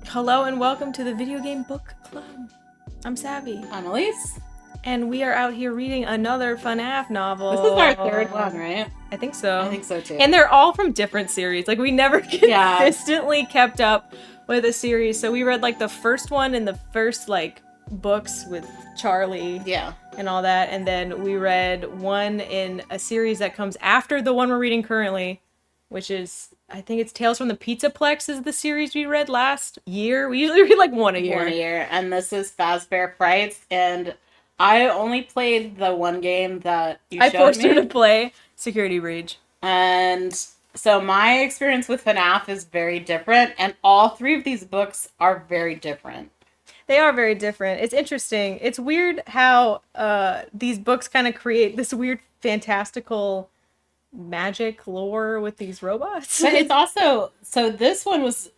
Hello and welcome to the Video Game Book Club. I'm Savvy. I'm Elise. And we are out here reading another FNAF novel. This is our third one, right? I think so. I think so too. And they're all from different series. Like, we never consistently kept up with a series. So we read, like, the first one in the first, like, books with Charlie. Yeah. And all that. And then we read one in a series that comes after the one we're reading currently, which is, I think it's Tales from the Pizzaplex is the series we read last year. We usually read, like, one a year. One a year. And this is Fazbear Frights. And I only played the one game that you showed me. I forced her to play Security Breach. And so my experience with FNAF is very different. And all three of these books are very different. They are very different. It's interesting. It's weird how these books kind of create this weird fantastical magic lore with these robots. But it's also, so this one was,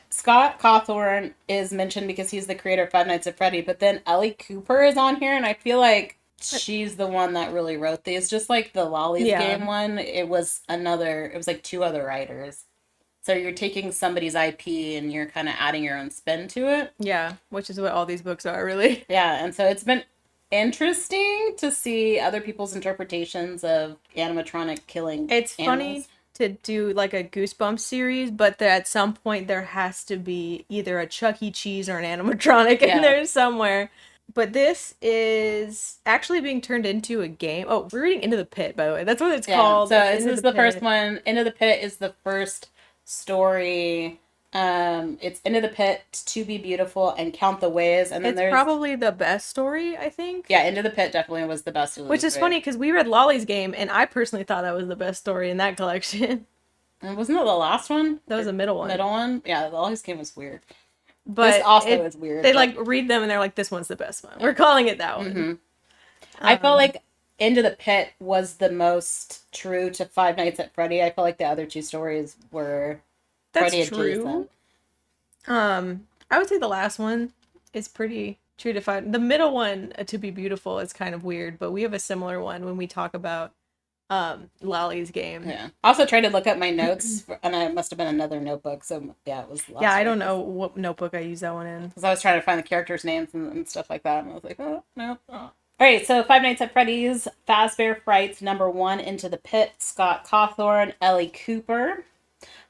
Scott Cawthon is mentioned because he's the creator of Five Nights at Freddy, but then Ellie Cooper is on here, and I feel like she's the one that really wrote these. Just like the Lolly's Game one, it was like two other writers. So you're taking somebody's IP and you're kind of adding your own spin to it. Yeah, which is what all these books are, really. Yeah, and so it's been interesting to see other people's interpretations of animatronic killing. It's animals. funny to do like a Goosebumps series, but at some point there has to be either a Chuck E. Cheese or an animatronic in there somewhere. But this is actually being turned into a game. Oh, we're reading Into the Pit, by the way. That's what it's called. So this is the first one. Into the Pit is the first story. It's Into the Pit, To Be Beautiful, and Count the Ways, and then it's probably the best story, I think. Yeah, Into the Pit definitely was the best. Which is funny because we read Lolly's Game, and I personally thought that was the best story in that collection. And wasn't that the last one? That was the middle one. Middle one, yeah. Lolly's Game was weird, but this also is weird. They like read them and they're like, "This one's the best one." We're calling it that one. Mm-hmm. I felt like Into the Pit was the most true to Five Nights at Freddy. I felt like the other two stories were. That's true. I would say the last one is pretty true to Five. The middle one, To Be Beautiful, is kind of weird, but we have a similar one when we talk about Lolly's Game. Yeah. I also tried to look up my notes, and it must have been another notebook. So yeah, it was. I don't know what notebook I used that one in. Because I was trying to find the characters' names and stuff like that, and I was like, oh no. Oh. All right, so Five Nights at Freddy's, Fazbear Frights, #1, Into the Pit, Scott Cawthon, Ellie Cooper.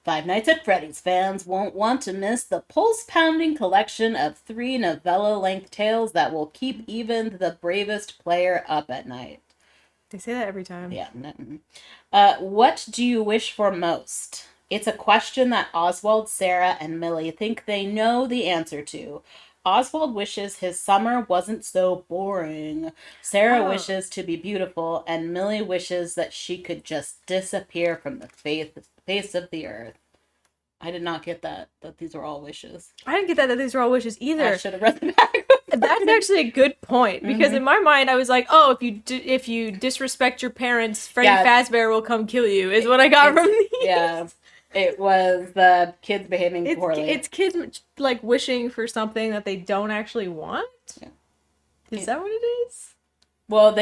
Five Nights at Freddy's fans won't want to miss the pulse-pounding collection of 3 novella-length tales that will keep even the bravest player up at night. They say that every time. Yeah. What do you wish for most? It's a question that Oswald, Sarah, and Millie think they know the answer to. Oswald wishes his summer wasn't so boring. Sarah wishes to be beautiful, and Millie wishes that she could just disappear from the face of the earth. I did not get that these were all wishes. I didn't get that these were all wishes either. I should have read the back. That's actually a good point, because in my mind I was like, oh, if you disrespect your parents, Freddy Fazbear will come kill you, is what I got from these. Yeah. It was the kids behaving poorly. It's kids like wishing for something that they don't actually want. Yeah. Is that what it is? Well,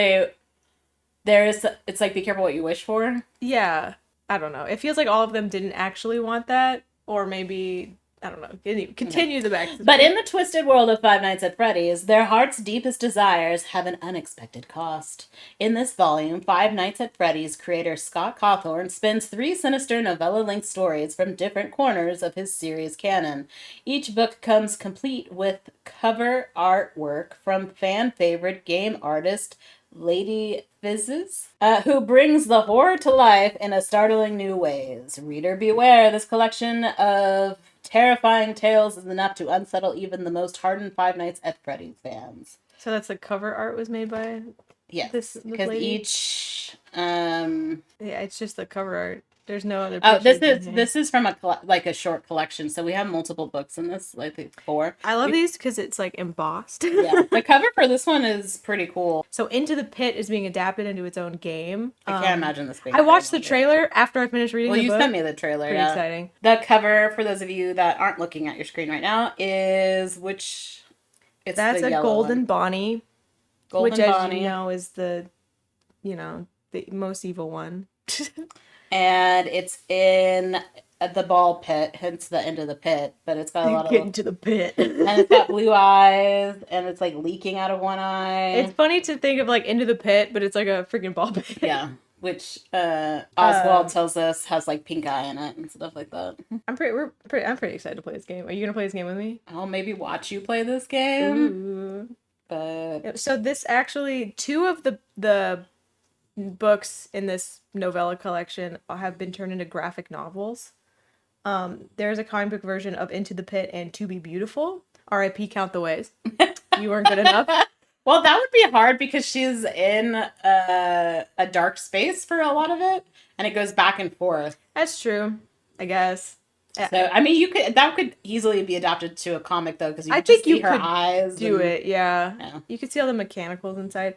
it's like, be careful what you wish for. Yeah. I don't know. It feels like all of them didn't actually want that, or maybe, I don't know. Continue the back. But in the twisted world of Five Nights at Freddy's, their heart's deepest desires have an unexpected cost. In this volume, Five Nights at Freddy's creator Scott Cawthon spins 3 sinister novella-length stories from different corners of his series canon. Each book comes complete with cover artwork from fan favorite game artist LadyFiszi, who brings the horror to life in a startling new ways. Reader beware, this collection of terrifying tales is enough to unsettle even the most hardened Five Nights at Freddy's fans. So that's the cover art was made by this because lady? Each it's just the cover art. There's no other. Oh, this is from a short collection. So we have multiple books in this, like 4. I love these because it's like embossed. Yeah, the cover for this one is pretty cool. So Into the Pit is being adapted into its own game. I can't imagine this being. I watched the trailer after I finished reading the book. Well, you sent me the trailer. Pretty exciting. The cover, for those of you that aren't looking at your screen right now, is that's a golden Bonnie. Which, as you know, is the most evil one. And it's in at the ball pit, hence the end of the pit, but it's got a lot of... Get into the pit. And it's got blue eyes, and it's, like, leaking out of one eye. It's funny to think of, like, into the pit, but it's like a freaking ball pit. Yeah. Which Oswald tells us has, like, pink eye in it and stuff like that. I'm pretty excited to play this game. Are you gonna play this game with me? I'll maybe watch you play this game. Ooh. But so this actually, 2 of the books in this novella collection have been turned into graphic novels. There's a comic book version of Into the Pit and To Be Beautiful. R.I.P. Count the Ways. You weren't good enough. Well, that would be hard because she's in a dark space for a lot of it, and it goes back and forth. That's true, I guess. So, I mean, that could easily be adapted to a comic, though, because you could see her eyes. Yeah. You could see all the mechanicals inside.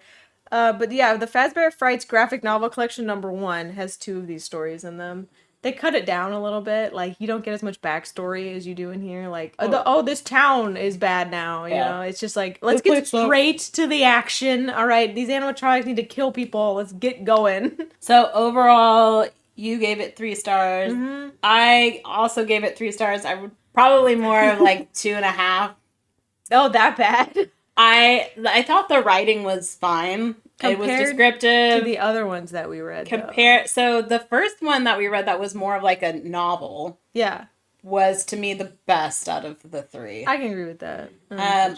But yeah, the Fazbear Frights graphic novel collection #1 has 2 of these stories in them. They cut it down a little bit. Like, you don't get as much backstory as you do in here. Like, this town is bad now. You know, it's just like, let's get straight to the action. All right, these animatronics need to kill people. Let's get going. So overall, you gave it 3 stars. Mm-hmm. I also gave it 3 stars. I would probably more of like 2.5. Oh, that bad? I thought the writing was fine. It was descriptive to the other ones that we read. So the first one that we read that was more of like a novel. Yeah. Was to me the best out of the 3. I can agree with that.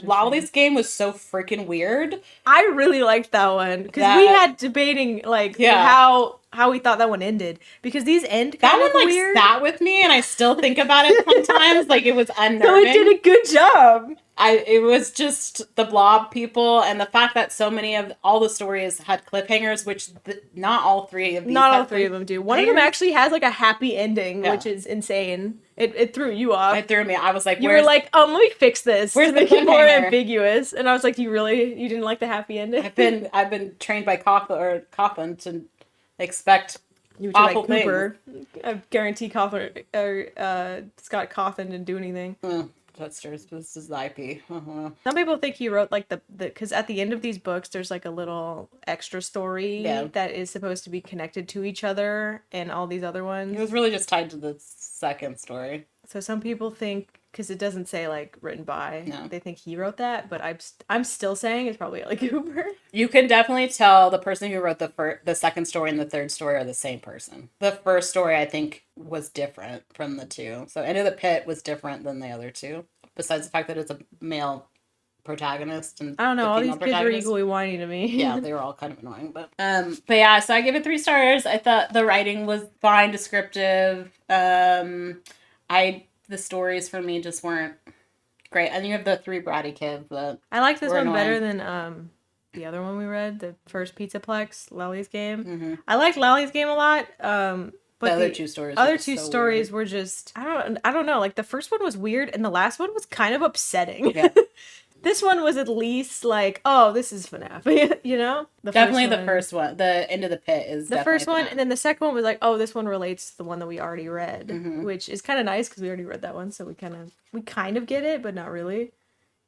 Lolly's Game was so freaking weird. I really liked that one because we had debating how we thought that one ended because these end kind of weird. That one sat with me and I still think about it sometimes. Like it was unnerving. So it did a good job. It was just the blob people and the fact that so many of all the stories had cliffhangers, which not all 3 of these. Not all 3 of them do. One of them actually has like a happy ending, which is insane. It threw you off. It threw me. I was like, you were like, let me fix this. Where's to make it more ambiguous? And I was like, you didn't like the happy ending? I've been trained by Cawthon to expect awful things. Cooper. I guarantee Scott Cawthon didn't do anything. That's true. This is the IP. Some people think he wrote like because at the end of these books, there's like a little extra story that is supposed to be connected to each other and all these other ones. It was really just tied to the second story. So some people think, because it doesn't say like written by, they think he wrote that, but I'm still saying it's probably Ellie Cooper. You can definitely tell the person who wrote the second story and the third story are the same person. The first story, I think, was different from the 2. So Into the Pit was different than the other 2, besides the fact that it's a male protagonist. And I don't know, all these kids are equally whiny to me. Yeah, they were all kind of annoying. But yeah, so I gave it 3 stars. I thought the writing was fine, descriptive. The stories for me just weren't great. And you have the 3 bratty kids that I like this one annoying. Better than the other one we read, the first Pizzaplex, Lolly's Game. Mm-hmm. I liked Lolly's Game a lot. But the other 2 stories were just I don't know. Like the first one was weird and the last one was kind of upsetting. Yeah. This one was at least like, oh, this is FNAF, you know? The first one. The End of the Pit is the first one, FNAF. and then the second one was like, oh, this one relates to the one that we already read, mm-hmm. which is kind of nice because we already read that one, so we kind of get it, but not really.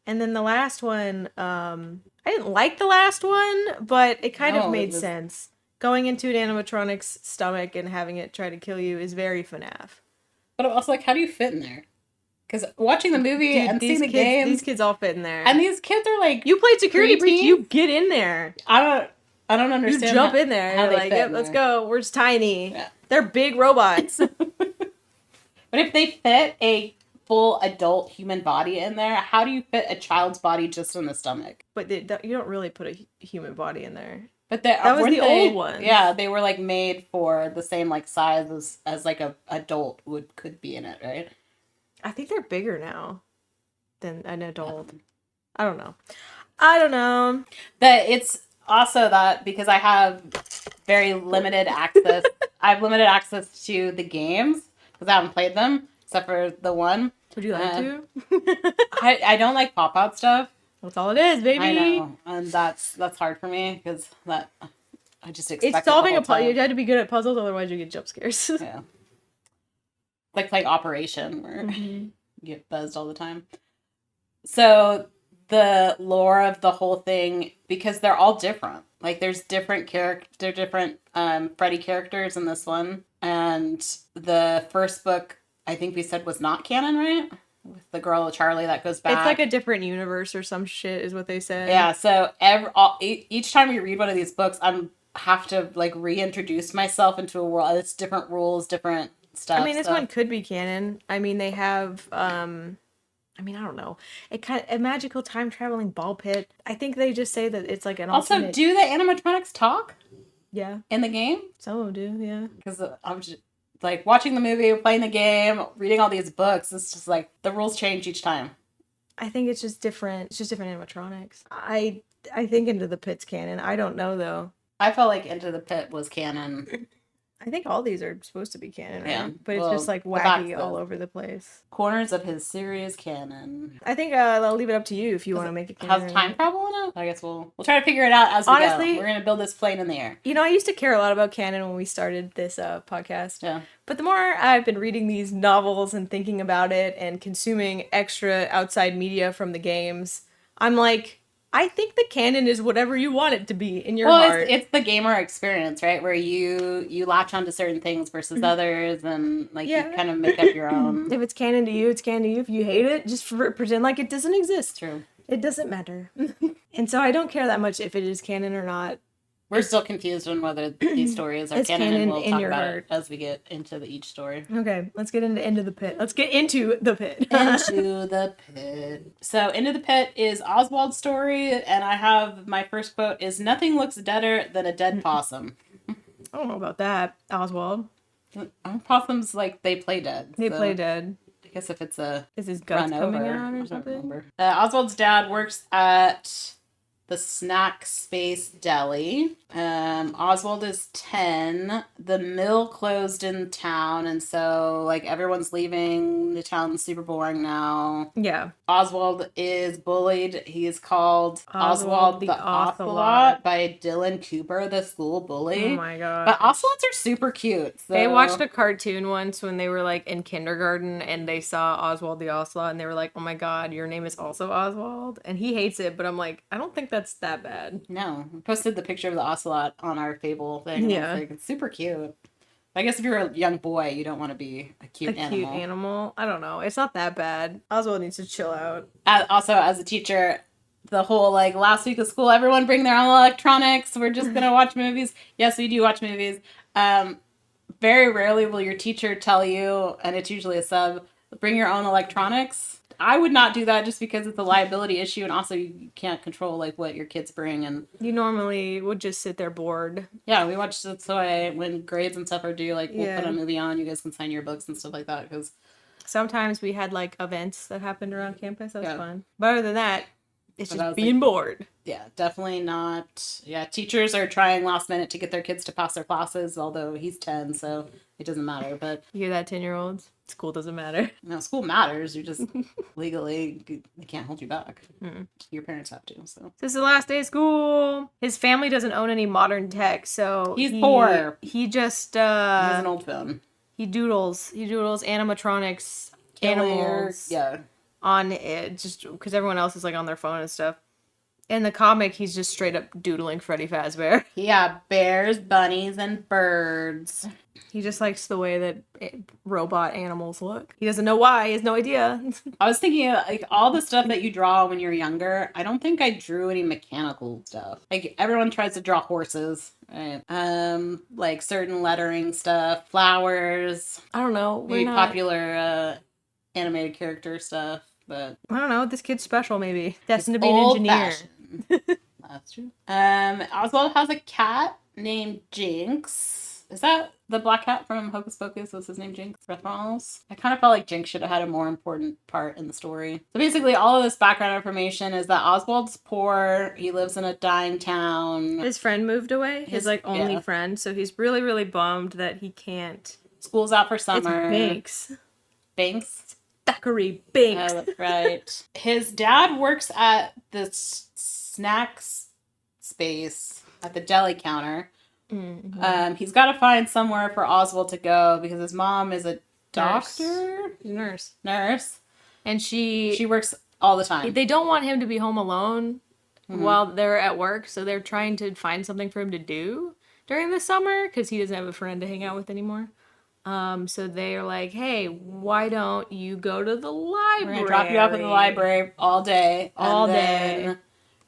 And then the last one, I didn't like the last one, but it kind of made sense. Going into an animatronic's stomach and having it try to kill you is very FNAF. But I'm also like, how do you fit in there? Because watching the movie and seeing the game, these kids all fit in there, and these kids are like, you played security breach, you get in there. I don't understand. You jump in there. You're like, yep, let's go. We're just tiny. Yeah. They're big robots. But if they fit a full adult human body in there, how do you fit a child's body just in the stomach? But you don't really put a human body in there. But that was the old one. Yeah, they were like made for the same like size as like a adult could be in it, right? I think they're bigger now than an adult. I don't know. But it's also that because I have very limited access. I have limited access to the games because I haven't played them except for the one. Would you like to? I don't like pop-out stuff. That's all it is, baby. I know, and that's hard for me because I just expect it's solving a puzzle. You have to be good at puzzles, otherwise you get jump scares. Yeah. Like playing Operation, where you get buzzed all the time. So the lore of the whole thing, because they're all different. Like there's different Freddy characters in this one, and the first book I think we said was not canon, right? With the girl Charlie that goes back. It's like a different universe or some shit is what they said. Yeah, so each time we read one of these books, have to like reintroduce myself into a world. It's different rules, different stuff. I mean, this one could be canon. I mean, they have I don't know. A magical time traveling ball pit. I think they just say that it's like an alternate. Also, do the animatronics talk? Yeah. In the game? Some of them do, yeah. Because I'm just like watching the movie, playing the game, reading all these books. It's just like the rules change each time. I think it's just different. It's just different animatronics. I think Into the Pit's canon. I don't know though. I felt like Into the Pit was canon. I think all these are supposed to be canon, right? Yeah. But it's just like wacky all over the place. Corners of his series canon. I think I'll leave it up to you if you want to make it canon. Has time travel in it? I guess we'll try to figure it out as we go. We're going to build this plane in the air. You know, I used to care a lot about canon when we started this podcast. Yeah. But the more I've been reading these novels and thinking about it and consuming extra outside media from the games, I'm like, I think the canon is whatever you want it to be in your heart. It's the gamer experience, right? Where you latch onto certain things versus others, and like you kind of make up your own. If it's canon to you, it's canon to you. If you hate it, just pretend like it doesn't exist. True. It doesn't matter. And so I don't care that much if it is canon or not. We're still confused on whether these stories are canon, and we'll talk about it as we get into each story. Okay, let's get into the pit. Let's get into the pit. Into the pit. So, Into the Pit is Oswald's story, and I have my first quote is, "Nothing looks deader than a dead possum." I don't know about that, Oswald. Possums, like, they play dead. They play dead. I guess if it's is his guts coming out or something? Oswald's dad works at the Snack Space Deli. Oswald is 10. The mill closed in town, and so like everyone's leaving. The town's super boring now. Yeah. Oswald is bullied. He is called Oswald the Ocelot by Dylan Cooper, the school bully. Oh my god. But ocelots are super cute. So. They watched a cartoon once when they were like in kindergarten, and they saw Oswald the Ocelot, and they were like, "Oh my god, your name is also Oswald," and he hates it. But I'm like, I don't think that's that bad. No, I posted the picture of the ocelot on our Fable thing. Yeah, like, it's super cute. I guess if you're a young boy, you don't want to be a cute animal. I don't know. It's not that bad. Oswald needs to chill out. Also, as a teacher, the whole like last week of school, everyone bring their own electronics. We're just gonna watch movies. Yes, we do watch movies. Very rarely will your teacher tell you, and it's usually a sub, bring your own electronics. I would not do that just because it's a liability issue, and also you can't control like what your kids bring. And you normally would just sit there bored. Yeah, we watch it so when grades and stuff are due, like we'll put a movie on. You guys can sign your books and stuff like that because sometimes we had like events that happened around campus. That was fun. But other than that, it's just being bored. Yeah, definitely not. Yeah, teachers are trying last minute to get their kids to pass their classes. Although he's 10, so it doesn't matter. But you hear that, 10-year-olds? School doesn't matter. No, school matters. You just legally, they can't hold you back. Your parents have to. So this is the last day of school. His family doesn't own any modern tech, so he's poor. He just he has an old phone. He doodles animatronics, animals. On it, just because everyone else is like on their phone and stuff. In the comic, he's just straight up doodling Freddy Fazbear. Yeah, bears, bunnies, and birds. He just likes the way that robot animals look. He doesn't know why. He has no idea. I was thinking, like, all the stuff that you draw when you're younger, I don't think I drew any mechanical stuff. Like, everyone tries to draw horses, right? Like, certain lettering stuff, flowers. I don't know. Maybe popular animated character stuff, but... I don't know. This kid's special, maybe. Destined to be an engineer. That's true. Oswald has a cat named Jinx. Is that the black cat from Hocus Pocus? Was his name Jinx? Reynolds? I kind of felt like Jinx should have had a more important part in the story. So basically, all of this background information is that Oswald's poor. He lives in a dying town. His friend moved away. His like only friend. So he's really, really bummed that he can't. School's out for summer. It's Banks. Thackeray Banks. Oh, that's right. His dad works at the snacks space at the deli counter. Mm-hmm. He's got to find somewhere for Oswald to go because his mom is a doctor? Nurse. And she works all the time. They don't want him to be home alone while they're at work, so they're trying to find something for him to do during the summer because he doesn't have a friend to hang out with anymore. So they're like, hey, why don't you go to the library? We're going to drop you off at the library all day. All and day. then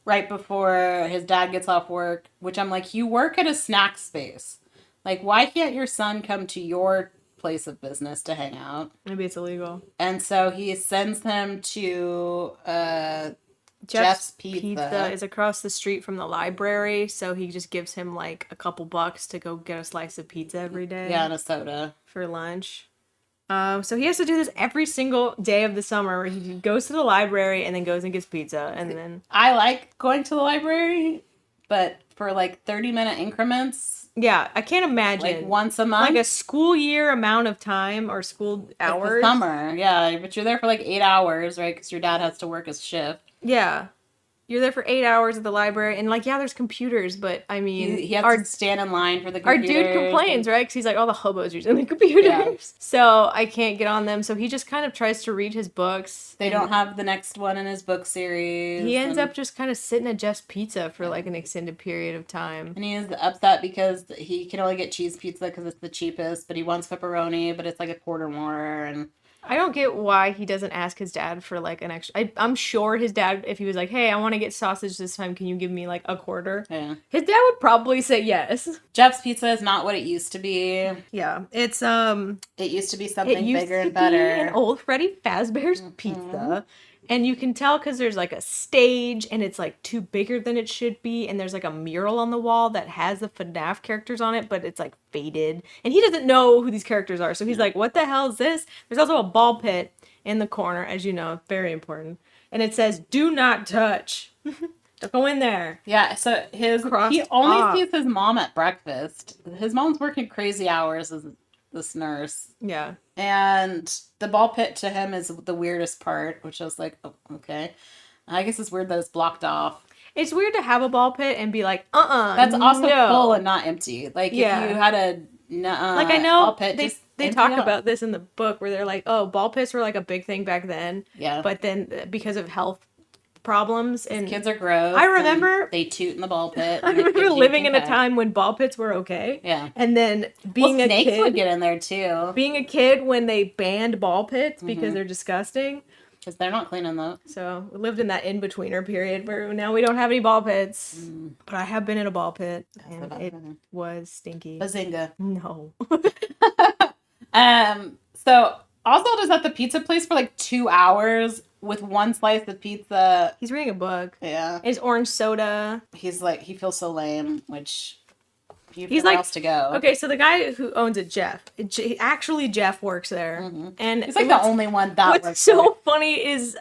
right before his dad gets off work, which I'm like, you work at a snack space. Like, why can't your son come to your place of business to hang out? Maybe it's illegal. And so he sends them to Jeff's Pizza is across the street from the library, so he just gives him like a couple bucks to go get a slice of pizza every day. Yeah, and a soda. For lunch. So he has to do this every single day of the summer where he goes to the library and then goes and gets pizza and then... I like going to the library, but for like 30-minute increments... Yeah, I can't imagine. Like once a month? Like a school year amount of time or school hours. It's the summer, yeah. But you're there for like 8 hours, right? Because your dad has to work his shift. Yeah. You're there for 8 hours at the library, and like, yeah, there's computers, but I mean... He has to stand in line for the computers. Our dude complains, right? Because he's like, all the hobos using the computers. Yeah. So I can't get on them, so he just kind of tries to read his books. They don't have the next one in his book series. He ends up just kind of sitting at Jeff's Pizza for like an extended period of time. And he is upset because he can only get cheese pizza because it's the cheapest, but he wants pepperoni, but it's like a quarter more, and... I don't get why he doesn't ask his dad for, like, an extra... I'm sure his dad, if he was like, hey, I want to get sausage this time, can you give me, like, a quarter? Yeah. His dad would probably say yes. Jeff's Pizza is not what it used to be. Yeah. It's, It used to be something bigger and better. It used to be an old Freddy Fazbear's Pizza. And you can tell because there's, like, a stage, and it's, like, too bigger than it should be, and there's, like, a mural on the wall that has the FNAF characters on it, but it's, like, faded. And he doesn't know who these characters are, so he's like, what the hell is this? There's also a ball pit in the corner, as you know, very important. And it says, do not touch. Don't go in there. Yeah, so he only sees his mom at breakfast. His mom's working crazy hours as this nurse. Yeah. And the ball pit to him is the weirdest part, which I was like, oh, okay. I guess it's weird that it's blocked off. It's weird to have a ball pit and be like, That's also full and not empty. Like, if you had a like, I know ball pit, they talk about this in the book where they're like, oh, ball pits were like a big thing back then. Yeah. But then because of health problems and kids are gross. I remember they toot in the ball pit. I remember living in a time when ball pits were okay. Yeah. And then being a snakes kid would get in there too. Being a kid when they banned ball pits because they're disgusting. Because they're not cleaning them. So we lived in that in-betweener period where now we don't have any ball pits. But I have been in a ball pit and it was stinky. Bazinga. No. So Oswald is at the pizza place for like 2 hours with one slice of pizza. He's reading a book. Yeah. His orange soda. He's like, he feels so lame, which he's like, else to go. Okay, so the guy who owns it, Jeff. Actually, Jeff works there. And he's like the only one that works What's so funny is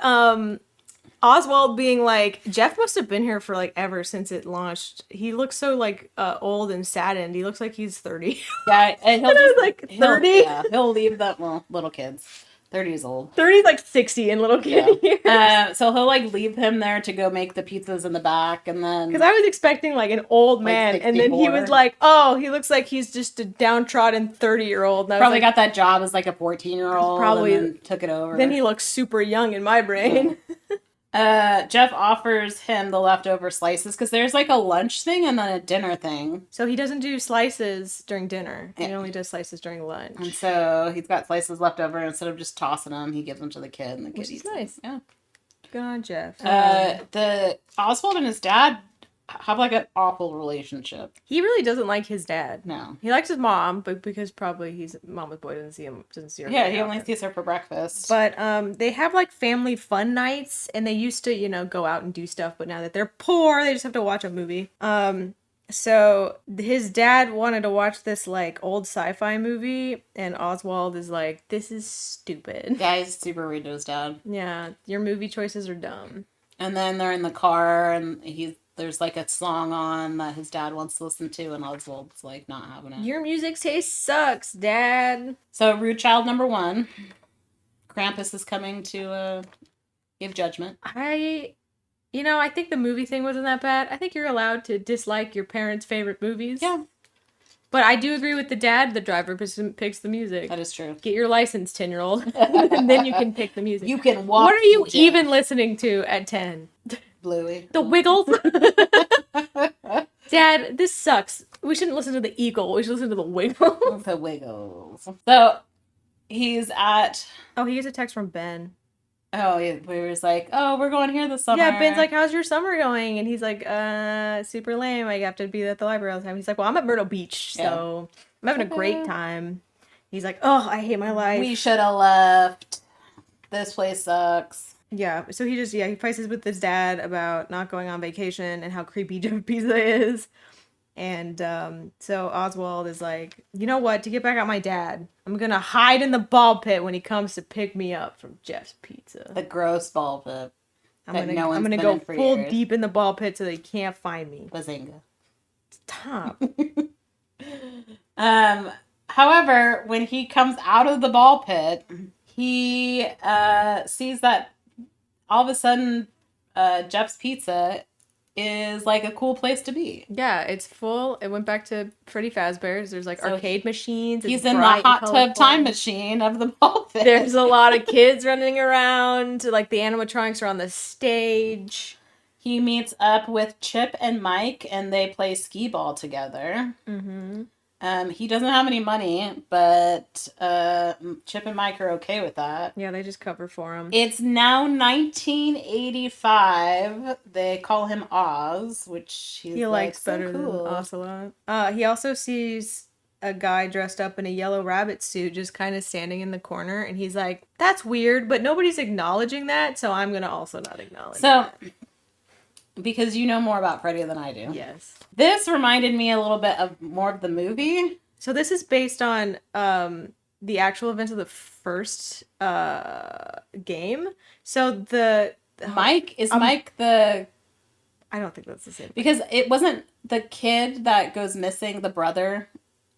Oswald being like, Jeff must have been here for like ever since it launched. He looks so like old and saddened. He looks like he's 30. Yeah, and he'll just like 30. He'll leave that little kids. 30 is old. 30 is like 60 in little kid years. So he'll like leave him there to go make the pizzas in the back, and then because I was expecting like an old man, and then he was like, "Oh, he looks like he's just a downtrodden 30-year-old." Probably got that job as like a 14-year-old. Probably and then took it over. Then he looks super young in my brain. Jeff offers him the leftover slices because there's like a lunch thing and then a dinner thing. So he doesn't do slices during dinner. He only does slices during lunch. And so he's got slices left over, and instead of just tossing them, he gives them to the kid, and the kid eats nice. Them. Yeah. Good on Jeff. The Oswald and his dad have like an awful relationship. He really doesn't like his dad. No. He likes his mom, but because probably he's mama's boy, doesn't see her. Yeah, he only sees her for breakfast. But they have like family fun nights, and they used to, go out and do stuff, but now that they're poor, they just have to watch a movie. So his dad wanted to watch this like old sci-fi movie, and Oswald is like, this is stupid. Yeah, he's super rude to his dad. Yeah, your movie choices are dumb. And then they're in the car, and there's like a song on that his dad wants to listen to, and Oswald's like not having it. Your music taste sucks, Dad. So rude child number 1. Krampus is coming to give judgment. I think the movie thing wasn't that bad. I think you're allowed to dislike your parents' favorite movies. Yeah. But I do agree with the dad. The driver picks the music. That is true. Get your license, 10-year-old. And then you can pick the music. You can walk. What are you even listening to at 10? Bluey. The Wiggles? Dad, this sucks. We shouldn't listen to the eagle. We should listen to the wiggle. The Wiggles. So he's at. Oh, he gets a text from Ben. Oh, we was like, oh, we're going here this summer. Yeah, Ben's like, how's your summer going? And he's like, super lame. I have to be at the library all the time. He's like, well, I'm at Myrtle Beach, so I'm having a great time. He's like, oh, I hate my life. We should have left. This place sucks. Yeah, so he fights with his dad about not going on vacation and how creepy Jeff Pizza is. And so Oswald is like, you know what? To get back at my dad, I'm going to hide in the ball pit when he comes to pick me up from Jeff's Pizza. The gross ball pit. I'm going to go full deep in the ball pit so they can't find me. Bazinga. Stop. However, when he comes out of the ball pit, he sees that all of a sudden Jeff's Pizza is like a cool place to be. Yeah, it's full. It went back to Freddy Fazbear's. There's like arcade machines. He's in the hot tub time machine of the ball pit. There's a lot of kids running around. Like the animatronics are on the stage. He meets up with Chip and Mike and they play skee ball together. Mm-hmm. He doesn't have any money, but Chip and Mike are okay with that. Yeah, they just cover for him. It's now 1985. They call him Oz, which he likes better than Ocelot. He also sees a guy dressed up in a yellow rabbit suit just kind of standing in the corner, and he's like, that's weird, but nobody's acknowledging that, so I'm going to also not acknowledge that. Because you know more about Freddy than I do. Yes. This reminded me a little bit of more of the movie. So this is based on the actual events of the first game. So Mike the... I don't think that's the same. Because it wasn't the kid that goes missing, the brother,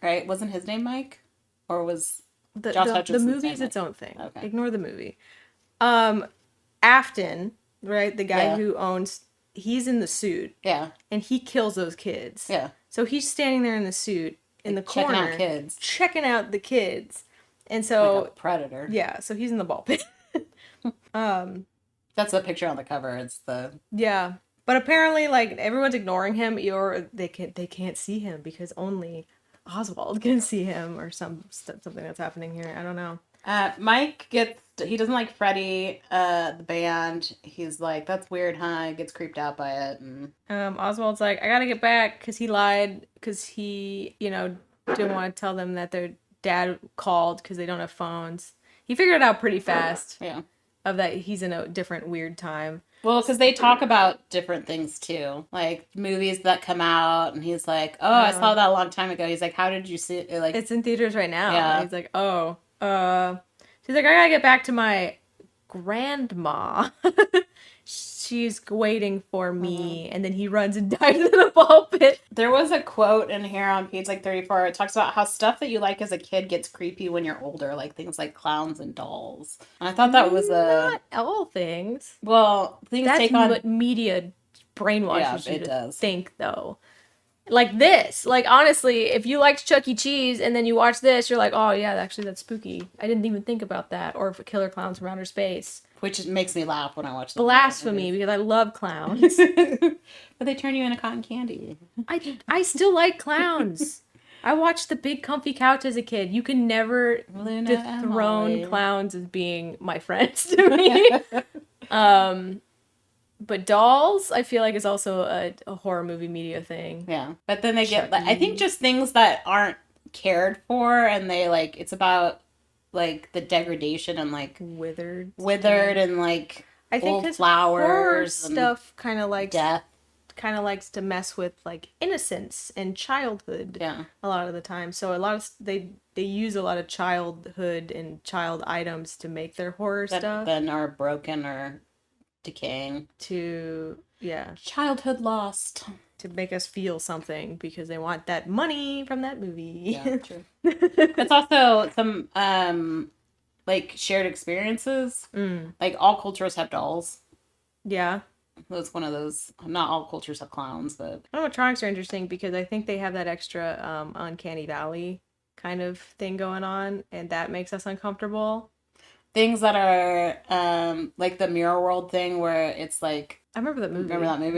right? Wasn't his name Mike? Or was Josh Hutcherson's the movie's name its own thing. Okay. Ignore the movie. Afton, right? The guy who owns... He's in the suit. Yeah. And he kills those kids. Yeah. So he's standing there in the suit in the corner. Checking out kids. Checking out the kids. And so... Like a predator. Yeah, so he's in the ball pit. That's the picture on the cover. It's the... Yeah. But apparently, like, everyone's ignoring him, or they can't see him because only Oswald can see him, or something that's happening here. I don't know. Mike he doesn't like Freddy, the band. He's like, that's weird, huh? He gets creeped out by it. And... Oswald's like, I gotta get back because he lied because he, didn't want to tell them that their dad called because they don't have phones. He figured it out pretty fast. Yeah. Of that he's in a different weird time. Well, because they talk about different things too, like movies that come out, and he's like, "Oh, I saw that a long time ago." He's like, "How did you see it?" Like, it's in theaters right now. Yeah. He's like, "Oh, she's like, I gotta get back to my grandma. She's waiting for me." And then he runs and dives in the ball pit. There was a quote in here on page 34. It talks about how stuff that you like as a kid gets creepy when you're older, like things like clowns and dolls. And I thought that was not all things. Well, things that's take on what media brainwashes you it to does. think, though. Like this. Like, honestly, if you liked Chuck E. Cheese and then you watch this, you're like, oh, yeah, actually, that's spooky. I didn't even think about that. Or Killer Clowns from Outer Space. Which makes me laugh when I watch them. Blasphemy, because I love clowns. But they turn you into cotton candy. I still like clowns. I watched The Big Comfy Couch as a kid. You can never dethrone clowns as being my friends to me. But dolls, I feel like, is also a horror movie media thing. Yeah. But then they get, I think, just things that aren't cared for, and they, like, it's about, like, the degradation and, like... Withered and, like, I think old flowers. Horror stuff kind of like... Death. Kind of likes to mess with, like, innocence and childhood. Yeah. A lot of the time. So a lot of... They use a lot of childhood and child items to make their horror that stuff. Then are broken or... decaying. Childhood lost. To make us feel something because they want that money from that movie. Yeah, true. It's also some like shared experiences. Like all cultures have dolls. Yeah. That's one of those. Not all cultures have clowns, but animatronics are interesting because I think they have that extra uncanny valley kind of thing going on, and that makes us uncomfortable. things that are like the Mirror World thing where it's like, I remember that movie.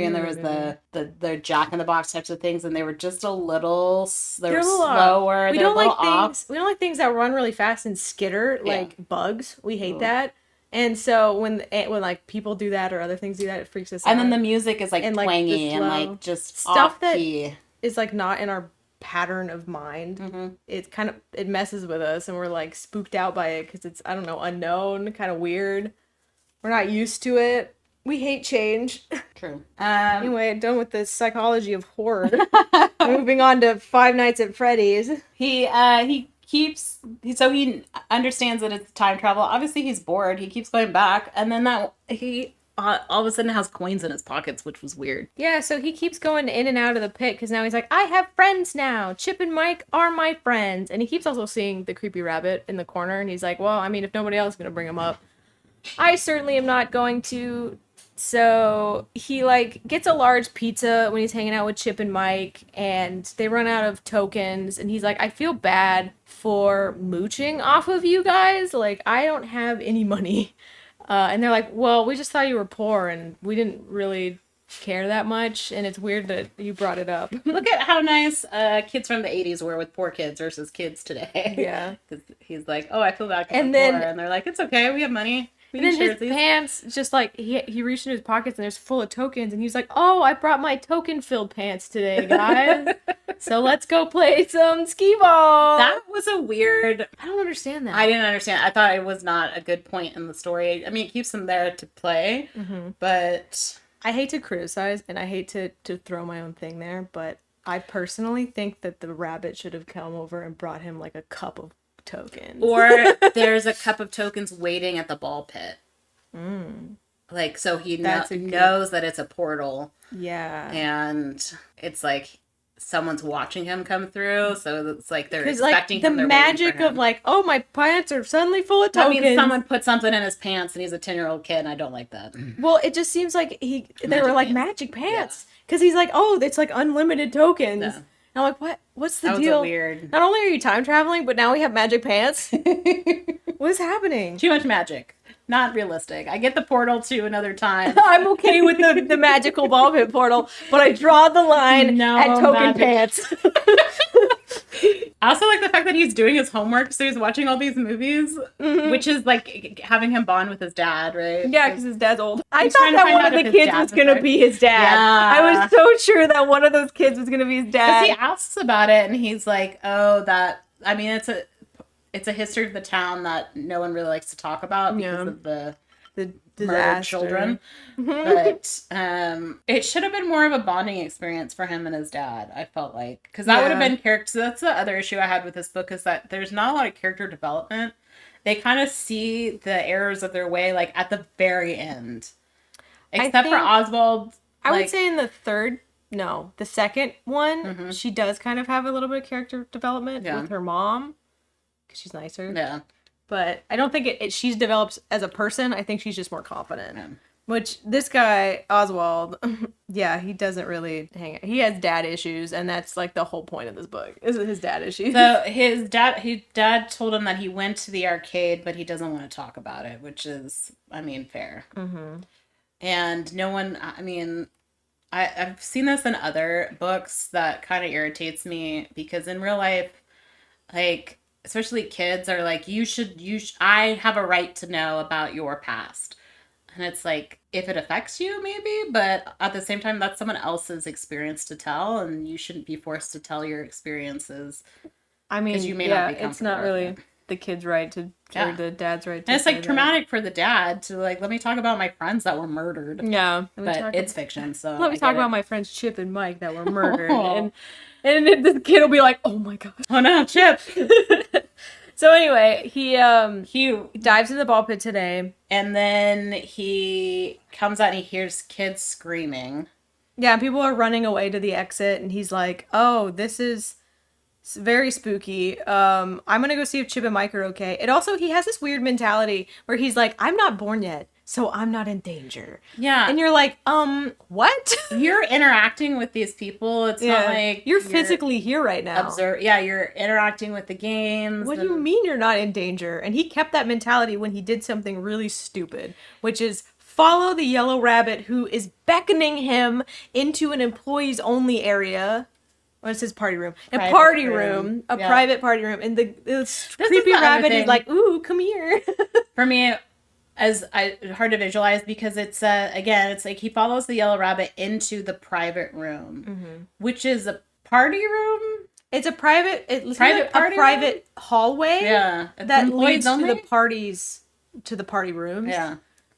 And there was the Jack in the Box types of things, and they were just a little, They're a little slower. We don't like things. We don't like things that run really fast and skitter like bugs. We hate that. And so when like people do that or other things do that, it freaks us out. And then the music is like twangy and like just stuff that key. Is like not in our pattern of mind. It messes with us, and we're like spooked out by it because it's, I don't know, unknown, kind of weird. We're not used to it. We hate change. True. Anyway, done with the psychology of horror. Moving on to Five Nights at Freddy's. He understands that it's time travel. Obviously, he's bored. He keeps going back, and then he all of a sudden has coins in his pockets, which was weird. Yeah, so he keeps going in and out of the pit because now he's like, I have friends now. Chip and Mike are my friends. And he keeps also seeing the creepy rabbit in the corner, and he's like, well, I mean, if nobody else is going to bring him up, I certainly am not going to. So he like gets a large pizza when he's hanging out with Chip and Mike, and they run out of tokens, and he's like, I feel bad for mooching off of you guys. Like, I don't have any money. And they're like, well, we just thought you were poor, and we didn't really care that much, and it's weird that you brought it up. Look at how nice kids from the 80s were with poor kids versus kids today. Yeah. Because he's like, oh, I feel bad because I'm poor. And they're like, it's okay, we have money. And then his pants, just like, he reached into his pockets and there's full of tokens, and he's like, oh, I brought my token-filled pants today, guys. So let's go play some skee ball. That was a weird... I don't understand that. I didn't understand. I thought it was not a good point in the story. I mean, it keeps them there to play, but... I hate to criticize, and I hate to throw my own thing there, but I personally think that the rabbit should have come over and brought him, like, a cup of tokens. Or there's a cup of tokens waiting at the ball pit. Like, so he knows that it's a portal. Yeah. And it's like someone's watching him come through, so it's like they're expecting him. The magic of like, oh, my pants are suddenly full of tokens. I mean, someone put something in his pants and he's a 10-year-old kid, and I don't like that. Well, it just seems like they were like magic pants. Because he's like, oh, it's like unlimited tokens. Yeah. And I'm like, what? What's the deal? Weird. Not only are you time traveling, but now we have magic pants? What is happening? Too much magic. Not realistic. I get the portal to another time. I'm okay with the magical ball pit portal, but I draw the line at token pants. I also like the fact that he's doing his homework, so he's watching all these movies, which is like having him bond with his dad, right? Yeah, because his dad's old. I thought that one of the kids was going to be his dad. Yeah. I was so sure that one of those kids was going to be his dad. Because he asks about it, and he's like, oh, I mean, it's a history of the town that no one really likes to talk about because of the murdered children. But it should have been more of a bonding experience for him and his dad, I felt like. Because that would have been character. So that's the other issue I had with this book, is that there's not a lot of character development. They kind of see the errors of their way like at the very end. Except for Oswald. I would say in the second one, she does kind of have a little bit of character development with her mom. Because she's nicer. Yeah. But I don't think she's developed as a person. I think she's just more confident. Yeah. Which, this guy, Oswald, he doesn't really hang out. He has dad issues, and that's like the whole point of this book, is his dad issues. So his dad told him that he went to the arcade, but he doesn't want to talk about it, which is, I mean, fair. And no one, I mean, I've seen this in other books that kind of irritates me, because in real life, like... especially kids are like, I have a right to know about your past. And it's like, if it affects you, maybe, but at the same time, that's someone else's experience to tell, and you shouldn't be forced to tell your experiences. I mean, you may not be comfortable. It's not really the kid's right or the dad's right to. And it's like traumatic for the dad to like, let me talk about my friends that were murdered. Yeah. But it's fiction, so. Let me talk about my friends Chip and Mike that were murdered. And the kid will be like, oh my god. Oh no, Chip. So anyway, he dives in the ball pit today. And then he comes out and he hears kids screaming. Yeah, people are running away to the exit, and he's like, oh, this is very spooky. I'm gonna go see if Chip and Mike are okay. It also, he has this weird mentality where he's like, I'm not born yet. so I'm not in danger. Yeah. And you're like, what? You're interacting with these people. It's not like you're physically here right now. You're interacting with the games. What do you mean you're not in danger? And he kept that mentality when he did something really stupid, which is follow the yellow rabbit who is beckoning him into an employees only area. Or it says party room. A private party room. Private party room. And this creepy rabbit is like, ooh, come here. For me, hard to visualize because it's again, it's like he follows the yellow rabbit into the private room, which is a party room. It's a private hallway. Yeah, that leads to the parties, to the party rooms. Yeah.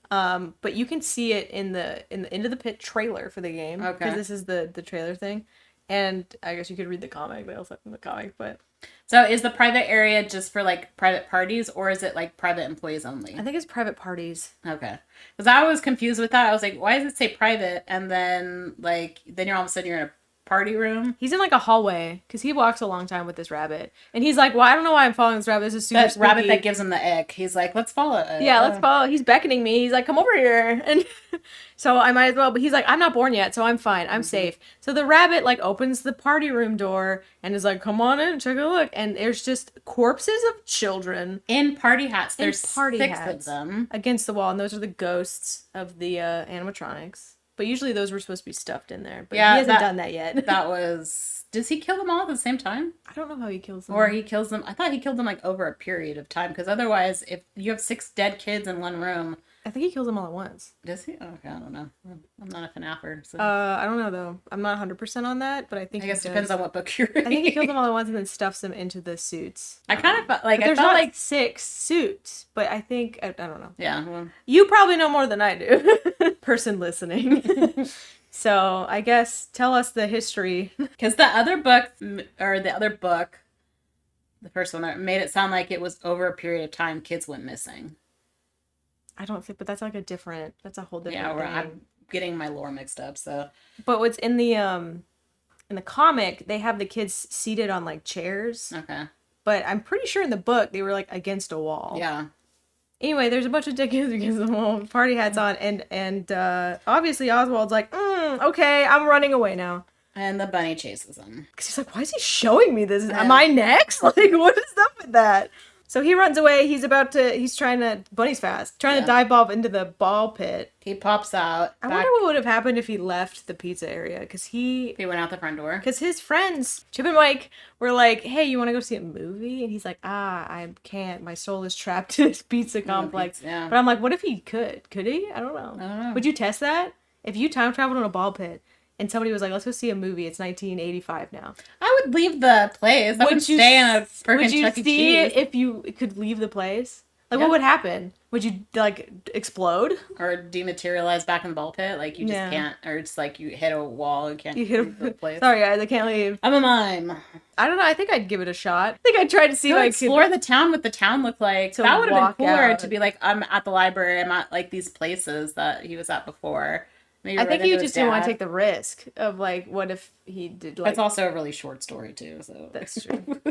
But you can see it in the Into the Pit trailer for the game. Okay. Because this is the trailer thing, and I guess you could read the comic. They also have in the comic, but. So is the private area just for like private parties, or is it like private employees only? I think it's private parties. Okay. Because I was confused with that. I was like, why does it say private? And then you're all of a sudden you're in a party room. He's in like a hallway because he walks a long time with this rabbit, and he's like, well, I don't know why I'm following this rabbit. This is super spooky. Rabbit that gives him the ick. He's like, let's follow it. Yeah, let's follow. He's beckoning me. He's like, come over here. And so I might as well, but he's like, I'm not born yet, so I'm fine. I'm safe. So the rabbit like opens the party room door and is like, come on in, take a look. And there's just corpses of children in party hats. There's 6 of them against the wall, and those are the ghosts of the animatronics. But usually those were supposed to be stuffed in there. But he hasn't done that yet. Does he kill them all at the same time? I don't know how he kills them. Or he kills them. I thought he killed them like over a period of time. Because otherwise, if you have 6 dead kids in one room. I think he kills them all at once. Does he? Okay, I don't know. I'm not a FNAFer. So. I don't know though. I'm not 100% on that, but I think I guess it depends on what book you're reading. I think he kills them all at once and then stuffs them into the suits. I kind of felt like there's not like 6 suits, but I think I don't know. Yeah. Well. You probably know more than I do. Person listening. So I guess tell us the history. Because the other book, the first one, made it sound like it was over a period of time kids went missing. I don't think, but that's like that's a whole different thing. I'm getting my lore mixed up, so. But what's in the comic, they have the kids seated on like chairs. Okay. But I'm pretty sure in the book they were like against a wall. Yeah. Anyway, there's a bunch of dead kids against the wall, party hats on, and obviously Oswald's like, okay, I'm running away now. And the bunny chases him. Because he's like, why is he showing me this? Am I next? Like, what is up with that? So he runs away. Bunny's fast, trying to dive off into the ball pit. He pops out. I wonder what would have happened if he left the pizza area. Because he went out the front door. Because his friends, Chip and Mike, were like, hey, you want to go see a movie? And he's like, I can't. My soul is trapped in this pizza complex. Yeah. But I'm like, what if he could? Could he? I don't know. Would you test that? If you time traveled in a ball pit, and somebody was like, let's go see a movie. It's 1985 now. I would leave the place. I would stay in a freaking Chuck E. Cheese. Would you see it if you could leave the place? Like, what would happen? Would you, like, explode? Or dematerialize back in the ball pit? Like, you just can't. Or it's like you hit a wall and can't leave the place. Sorry, guys, I can't leave. I'm a mime. I don't know. I think I'd give it a shot. I think I'd try to see, explore the town, what the town looked like. That would have been cooler to be like, I'm at the library. I'm at, like, these places that he was at before. I think you just didn't want to take the risk of, like, what if he did, like... It's also a really short story, too, so... That's true.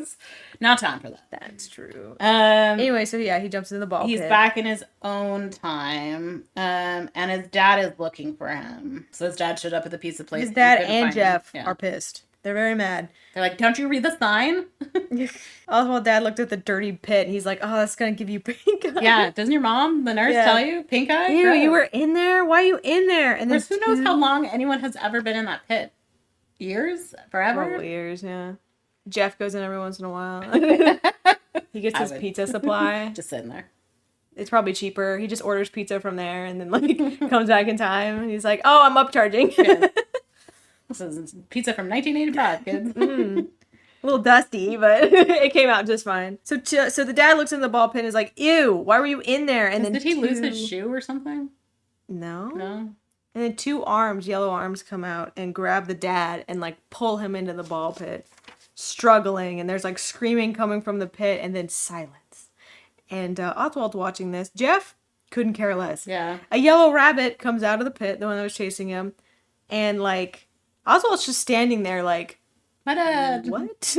Not time for that. That's true. Anyway, so, yeah, he jumps in the ball pit. He's back in his own time, and his dad is looking for him. So his dad showed up at the pizza place. His dad and Jeff are pissed. They're very mad. They're like, don't you read the sign? Oswald dad looked at the dirty pit and he's like, oh, that's going to give you pink eye. Yeah. Doesn't your mom, the nurse, tell you? Pink eye? Ew, you were in there? Why are you in there? And then who knows how long anyone has ever been in that pit? Years? Forever? Probably years, yeah. Jeff goes in every once in a while. He gets his pizza supply. Just sitting there. It's probably cheaper. He just orders pizza from there and then like comes back in time. And he's like, oh, I'm upcharging. Yeah. This is pizza from 1985, kids. A little dusty, but it came out just fine. So the dad looks in the ball pit and is like, ew, why were you in there? And then did he lose his shoe or something? No. No. And then 2 arms, yellow arms, come out and grab the dad and like pull him into the ball pit, struggling. And there's like screaming coming from the pit and then silence. And Oswald's watching this. Jeff couldn't care less. Yeah. A yellow rabbit comes out of the pit, the one that was chasing him, and like Oswald's just standing there like, my dad. What?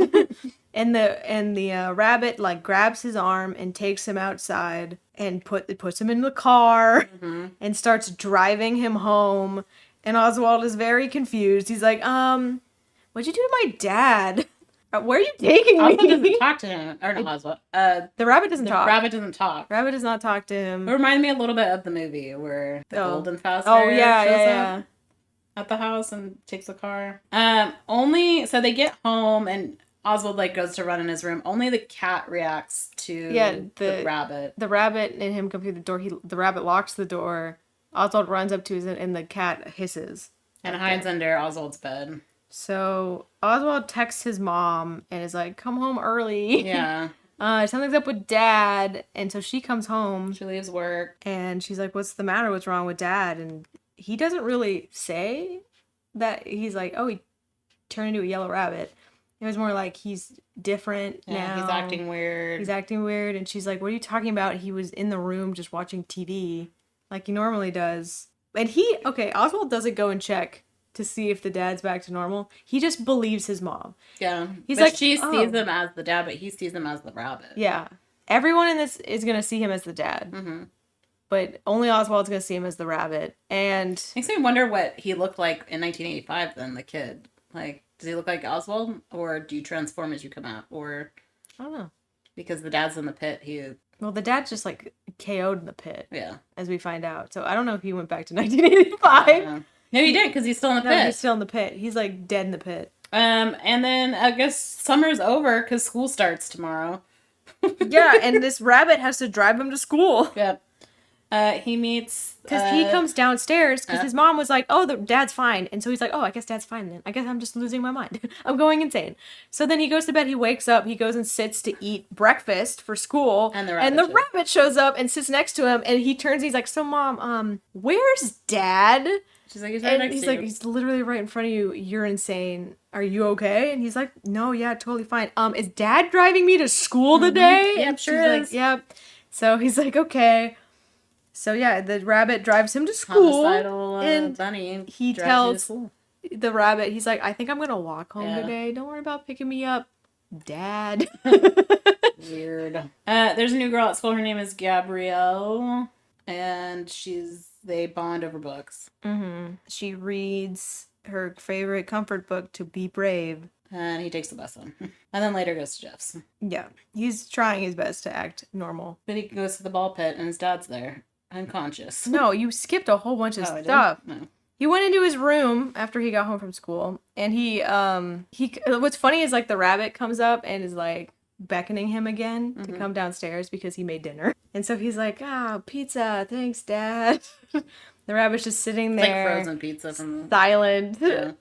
and the rabbit like grabs his arm and takes him outside and puts him in the car Mm-hmm. and starts driving him home. And Oswald is very confused. He's like, what'd you do to my dad? Where are you taking me? Oswald doesn't talk to him. Or not Oswald. The rabbit doesn't talk. Rabbit doesn't talk. Rabbit does not talk to him. It reminded me a little bit of the movie where the golden Fazbear shows up at the house and takes the car. So they get home and Oswald like goes to run in his room. Only the cat reacts to the rabbit. The rabbit and him come through the door. The rabbit locks the door. Oswald runs up to his and the cat hisses and hides under Oswald's bed. So Oswald texts his mom and is like, "Come home early." Yeah. Something's up with Dad. And so she comes home. She leaves work and she's like, "What's the matter? What's wrong with Dad?" And he doesn't really say that. He's like, "Oh, he turned into a yellow rabbit." It was more like he's different now. He's acting weird. And she's like, "What are you talking about? He was in the room just watching TV like he normally does." And Oswald doesn't go and check to see if the dad's back to normal. He just believes his mom. Yeah. She sees him as the dad, but he sees him as the rabbit. Yeah. Everyone in this is going to see him as the dad. Mm-hmm. But only Oswald's going to see him as the rabbit. And makes me wonder what he looked like in 1985 then, the kid. Like, does he look like Oswald? Or do you transform as you come out? Or I don't know. Because the dad's in the pit, well, the dad's just like KO'd in the pit. Yeah. As we find out. So I don't know if he went back to 1985. No, he didn't, because he's still in the pit. He's still in the pit. He's like dead in the pit. And then I guess summer's over because school starts tomorrow. Yeah, and this rabbit has to drive him to school. Yep. He meets... Because he comes downstairs because his mom was like, "Oh, the dad's fine." And so he's like, "Oh, I guess dad's fine then. I guess I'm just losing my mind. I'm going insane." So then he goes to bed, he wakes up, he goes and sits to eat breakfast for school. And the rabbit shows up and sits next to him and he turns and he's like, "So mom, where's Dad?" She's like, he's literally right in front of you. You're insane. Are you okay? And he's like, "No, yeah, totally fine. Is Dad driving me to school today?" Yep, and sure she's is. like, "Yep." So he's like, "Okay." So yeah, the rabbit drives him to school. And bunny. He tells the rabbit, he's like, "I think I'm gonna walk home today. Don't worry about picking me up, Dad." Weird. There's a new girl at school. Her name is Gabrielle, and they bond over books. Mm-hmm. She reads her favorite comfort book, To Be Brave. And he takes the bus home. And then later goes to Jeff's. Yeah. He's trying his best to act normal. But he goes to the ball pit and his dad's there. Unconscious. No, you skipped a whole bunch of stuff. No. He went into his room after he got home from school. And he what's funny is like the rabbit comes up and is like beckoning him again to come downstairs because he made dinner. And so he's like, "Pizza, thanks, Dad." The rabbit's just sitting there. Like frozen pizza from silent. Yeah.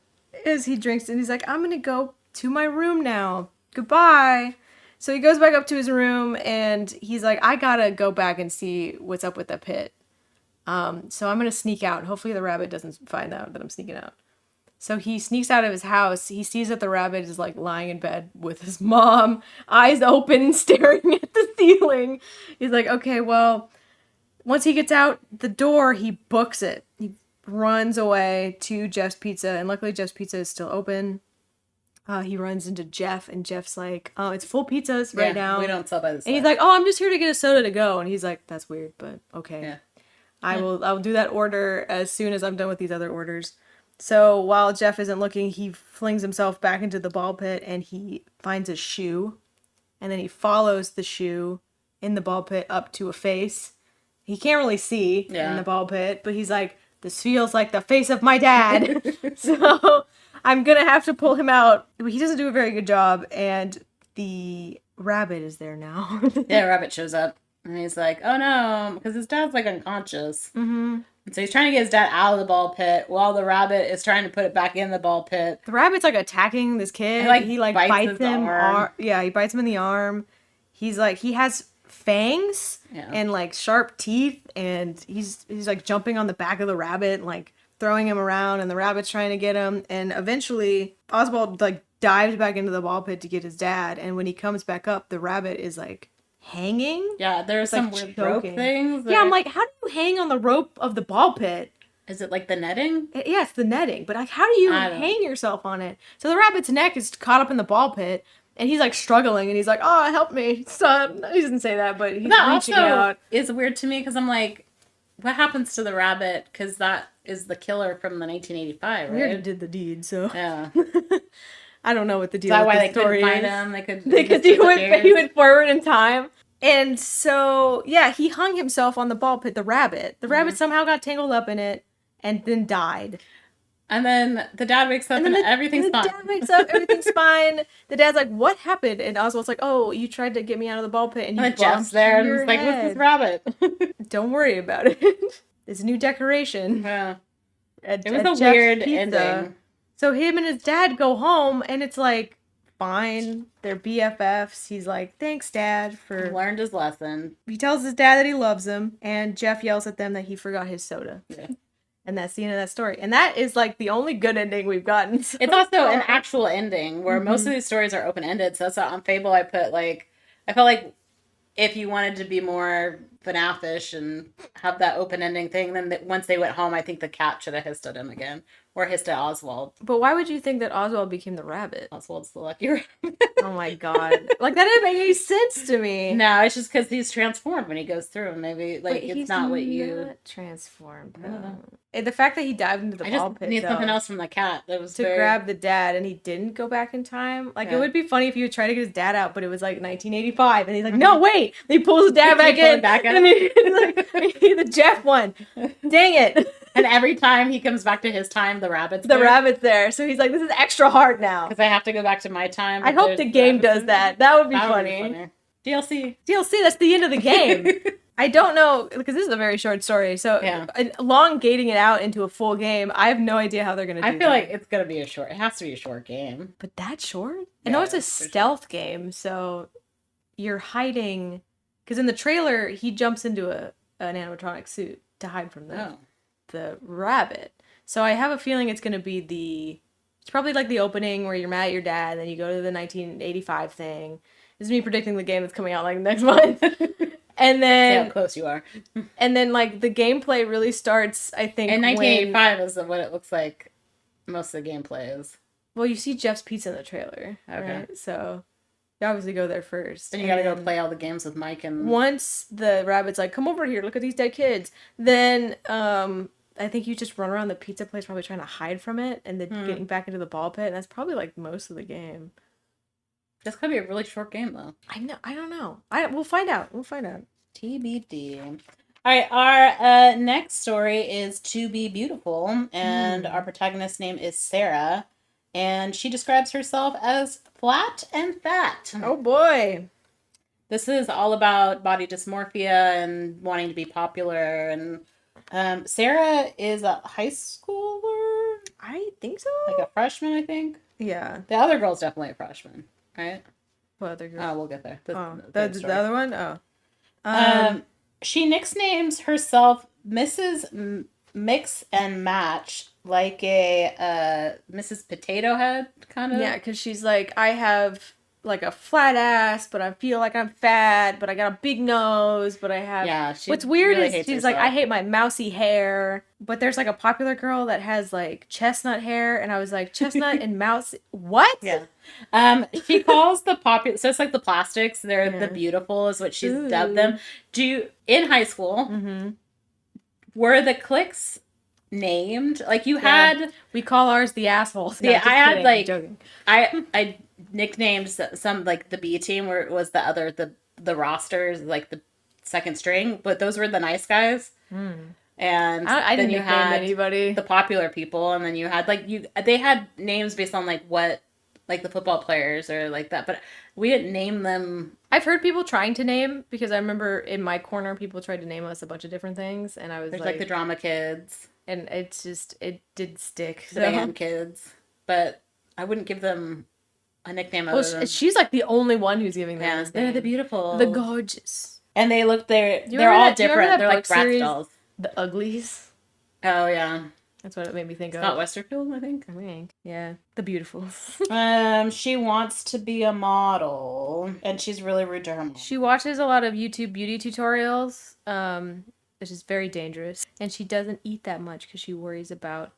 As he drinks and he's like, "I'm gonna go to my room now. Goodbye." So he goes back up to his room and he's like, "I gotta go back and see what's up with the pit. So I'm gonna sneak out. Hopefully the rabbit doesn't find out that I'm sneaking out." So he sneaks out of his house. He sees that the rabbit is like lying in bed with his mom, eyes open, staring at the ceiling. He's like, "Okay, well," once he gets out the door, he books it. He runs away to Jeff's Pizza, and luckily Jeff's Pizza is still open. He runs into Jeff, and Jeff's like, "Oh, it's full pizzas right now. We don't sell by the side." And he's like, "Oh, I'm just here to get a soda to go." And he's like, "That's weird, but okay. Yeah. I'll do that order as soon as I'm done with these other orders." So while Jeff isn't looking, he flings himself back into the ball pit, and he finds a shoe. And then he follows the shoe in the ball pit up to a face. He can't really see in the ball pit, but he's like, "This feels like the face of my dad." So I'm going to have to pull him out. He doesn't do a very good job, and the rabbit is there now. Yeah, rabbit shows up, and he's like, "Oh no," because his dad's like unconscious. Mm-hmm. And so he's trying to get his dad out of the ball pit while the rabbit is trying to put it back in the ball pit. The rabbit's like attacking this kid. And, he like bites him. arm. He bites him in the arm. He's like, he has fangs and like sharp teeth, and he's like jumping on the back of the rabbit and like throwing him around, and the rabbit's trying to get him. And eventually Oswald like dives back into the ball pit to get his dad, and when he comes back up, the rabbit is like hanging. Yeah, there's some like weird choking. rope things. Yeah, I'm like, how do you hang on the rope of the ball pit? Is it like the netting? Yeah, it's the netting, but like, how do you hang yourself on it? So the rabbit's neck is caught up in the ball pit, And he's like struggling, and he's like, "Oh, help me, son." He doesn't say that, but he's that reaching also out. is weird to me because I'm like, what happens to the rabbit? Because that is the killer from the 1985, right? We already did the deed, so Yeah. I don't know what the Is deal that with why the they couldn't story find is. him? They could Because he went forward in time. And so, yeah, he hung himself on the ball pit, the rabbit. The rabbit somehow got tangled up in it and then died. And then the dad wakes up and everything's fine. The dad wakes up, everything's fine. The dad's like, "What happened?" And Oswald's like, "Oh, you tried to get me out of the ball pit and you bumped Jeff's there and your he's like, "What's this head." rabbit?" Don't worry about it. It's a new decoration. Yeah. It was a weird ending. So him and his dad go home, and it's like, fine. They're BFFs. He's like, "Thanks, Dad, for..." Learned his lesson. He tells his dad that he loves him, and Jeff yells at them that he forgot his soda. Yeah. And that's the end of that story. And that is like the only good ending we've gotten. So it's also an actual ending where most of these stories are open-ended. So that's on Fable I put like, I felt like if you wanted to be more FNAF-ish and have that open ending thing, then once they went home, I think the cat should have hissed at him again. Or hissed at Oswald. But why would you think that Oswald became the rabbit? Oswald's the lucky rabbit. Oh my god. Like, that didn't make any sense to me. No, it's just because he's transformed when he goes through. Maybe, like, it's not what you... Not transformed. And the fact that he dived into the ball pit, need something else from the cat. That was to grab the dad, and he didn't go back in time. Like, it would be funny if he would try to get his dad out, but it was like 1985, and he's like, "No, wait!" And he pulls his dad back in, and he's like, the Jeff one. Dang it. And every time he comes back to his time, the rabbit's there. So he's like, "This is extra hard now." Because I have to go back to my time. I hope the game does that. That would be funny. DLC, that's the end of the game. I don't know, because this is a very short story, so elongating it out into a full game, I have no idea how they're going to do that. I feel like it's going to be it has to be a short game. But that short? I know it's a stealth game, so you're hiding, because in the trailer, he jumps into an animatronic suit to hide from the rabbit. So I have a feeling it's going to be it's probably like the opening where you're mad at your dad, and then you go to the 1985 thing. This is me predicting the game that's coming out like next month. And then... See how close you are. And then, like, the gameplay really starts, I think, in 1985 is what it looks like most of the gameplay is. Well, you see Jeff's Pizza in the trailer. Okay. Right? So, you obviously go there first. And you gotta go play all the games with Mike and... Once the rabbit's like, "Come over here, look at these dead kids." Then, I think you just run around the pizza place probably trying to hide from it, and then getting back into the ball pit, and that's probably, like, most of the game. That's gonna be a really short game, though. I know. I don't know. We'll find out. TBD. All right, our next story is To Be Beautiful, and our protagonist's name is Sarah, and she describes herself as flat and fat. Oh boy. This is all about body dysmorphia and wanting to be popular, and Sarah is a high schooler? I think so. Like a freshman, I think? Yeah. The other girl's definitely a freshman, right? What other girl? Oh, we'll get there. The other one? Oh. She nicknames herself Mrs. Mix and Match, like a Mrs. Potato Head, kind of. Yeah, because she's like, I have like a flat ass, but I feel like I'm fat, but I got a big nose, but I have... Yeah, what's weird really is she's herself. like, I hate my mousy hair, but there's like a popular girl that has like chestnut hair, and I was like, chestnut and mouse... What? Yeah. She calls the popular... So it's like the plastics, they're the beautiful is what she's dubbed them. In high school, were the cliques named? Like you had... We call ours the assholes. No, I had kidding. like... I'm joking. I nicknamed some like the B team where it was the rosters, like the second string, but those were the nice guys. And I then didn't you nickname had anybody. the popular people, and then you had like they had names based on like what, like the football players or like that, but we didn't name them. I've heard people trying to name, because I remember in my corner people tried to name us a bunch of different things, and I was like the drama kids, and it did stick. The band kids, but I wouldn't give them a nickname. Well, she's like the only one who's giving them this they're name. the beautiful, the gorgeous, and they look they're all different. They're like Bratz dolls. The Uglies. Oh yeah, that's what it made me think of. Scott Westerfield, I think. Yeah, the beautiful. She wants to be a model, and she's really rude to her mom. She watches a lot of YouTube beauty tutorials, which is very dangerous, and she doesn't eat that much because she worries about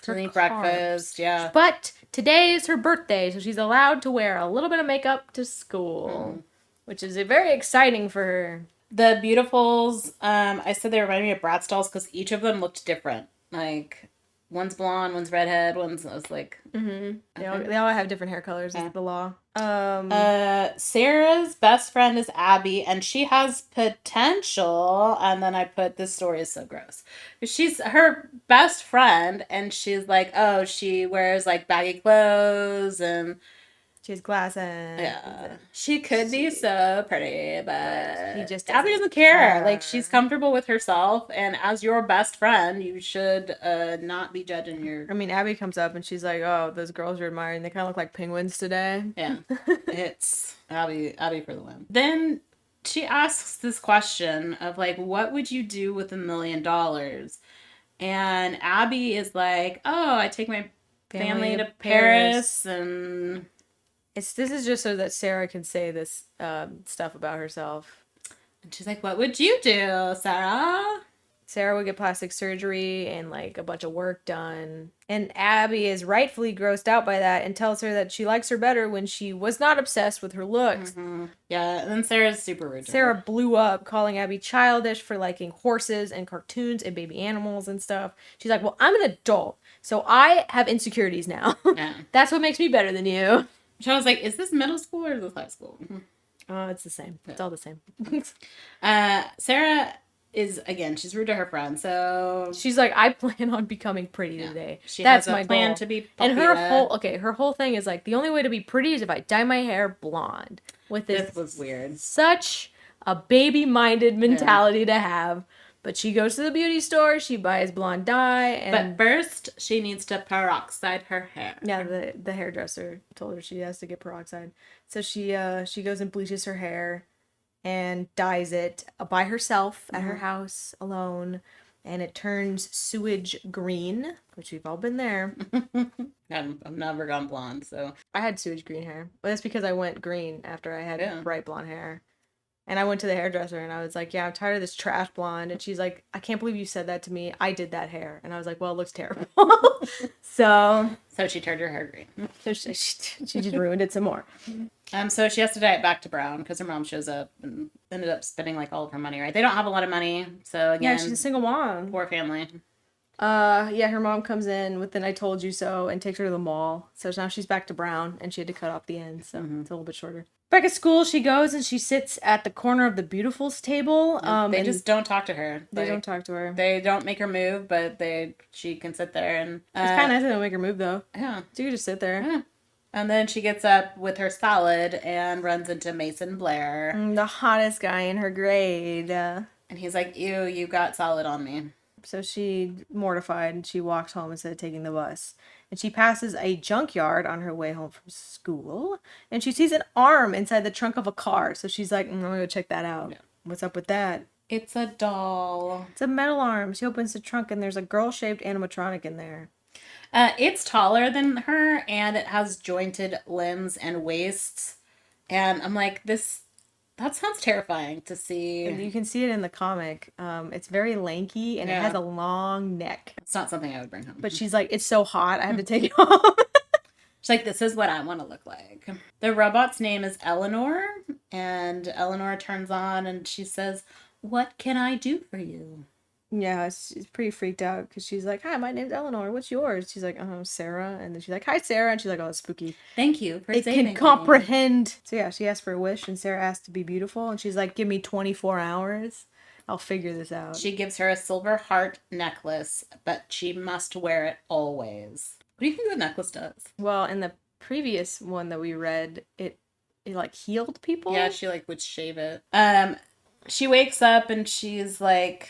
to eat carbs. breakfast. Yeah. But today is her birthday, so she's allowed to wear a little bit of makeup to school, which is very exciting for her. The Beautifuls, I said they reminded me of Bratz dolls because each of them looked different. Like, one's blonde, one's redhead, one's, I was like... Mm-hmm. They all have different hair colors, is the law. Sarah's best friend is Abby, and she has potential, and then I put, this story is so gross. She's her best friend, and she's like, oh, she wears, like, baggy clothes, and... She has glasses. Yeah. She could be so pretty, but he just Abby doesn't care. Like, she's comfortable with herself, and as your best friend, you should not be judging your... I mean, Abby comes up, and she's like, oh, those girls you're admiring, they kind of look like penguins today. Yeah. It's Abby for the win. Then she asks this question of, like, what would you do with $1 million? And Abby is like, oh, I take my family to Paris and... This is just so that Sarah can say this stuff about herself. And she's like, what would you do, Sarah? Sarah would get plastic surgery and, like, a bunch of work done. And Abby is rightfully grossed out by that and tells her that she likes her better when she was not obsessed with her looks. Mm-hmm. Yeah, and then Sarah's super rude. Sarah blew up, calling Abby childish for liking horses and cartoons and baby animals and stuff. She's like, well, I'm an adult, so I have insecurities now. Yeah. That's what makes me better than you. So I was like, is this middle school or is this high school? It's the same. Yeah. It's all the same. Sarah is, again, she's rude to her friend, so... She's like, I plan on becoming pretty today. That's my plan goal. To be popular. And her whole thing is like, the only way to be pretty is if I dye my hair blonde. This was weird. Such a baby-minded mentality to have. But she goes to the beauty store, she buys blonde dye, and... But first, she needs to peroxide her hair. Yeah, the hairdresser told her she has to get peroxide. So she goes and bleaches her hair and dyes it by herself at her house, alone. And it turns sewage green, which we've all been there. I've never gone blonde, so... I had sewage green hair. But that's because I went green after I had bright blonde hair. And I went to the hairdresser and I was like, yeah, I'm tired of this trash blonde. And she's like, I can't believe you said that to me. I did that hair. And I was like, well, it looks terrible. So she turned her hair green. So she just ruined it some more. So she has to dye it back to brown because her mom shows up and ended up spending like all of her money, right? They don't have a lot of money. So again, yeah, she's a single mom. Poor family. Yeah, her mom comes in with an I told you so and takes her to the mall. So now she's back to brown and she had to cut off the end. So it's a little bit shorter. Back at school, she goes and she sits at the corner of the Beautifuls table. They just don't talk to her. They don't talk to her. They don't make her move, but she can sit there and... it's kind of nice they don't make her move, though. Yeah. So you can just sit there. Yeah. And then she gets up with her salad and runs into Mason Blair. The hottest guy in her grade. And he's like, ew, you got salad on me. So she, mortified, and she walks home instead of taking the bus. And she passes a junkyard on her way home from school. And she sees an arm inside the trunk of a car. So she's like, I'm going to go check that out. Yeah. What's up with that? It's a doll. It's a metal arm. She opens the trunk and there's a girl-shaped animatronic in there. It's taller than her and it has jointed limbs and waists. And I'm like, that sounds terrifying to see. And you can see it in the comic. It's very lanky and it has a long neck. It's not something I would bring home. But she's like, it's so hot, I have to take it home. She's like, this is what I want to look like. The robot's name is Eleanor. And Eleanor turns on and she says, what can I do for you? Yeah, she's pretty freaked out because she's like, hi, my name's Eleanor. What's yours? She's like, Sarah. And then she's like, hi, Sarah. And she's like, oh, that's spooky. Thank you for saving me. It can comprehend. So yeah, she asked for a wish and Sarah asked to be beautiful. And she's like, give me 24 hours. I'll figure this out. She gives her a silver heart necklace, but she must wear it always. What do you think the necklace does? Well, in the previous one that we read, it like healed people. Yeah, she like would shave it. She wakes up and she's like,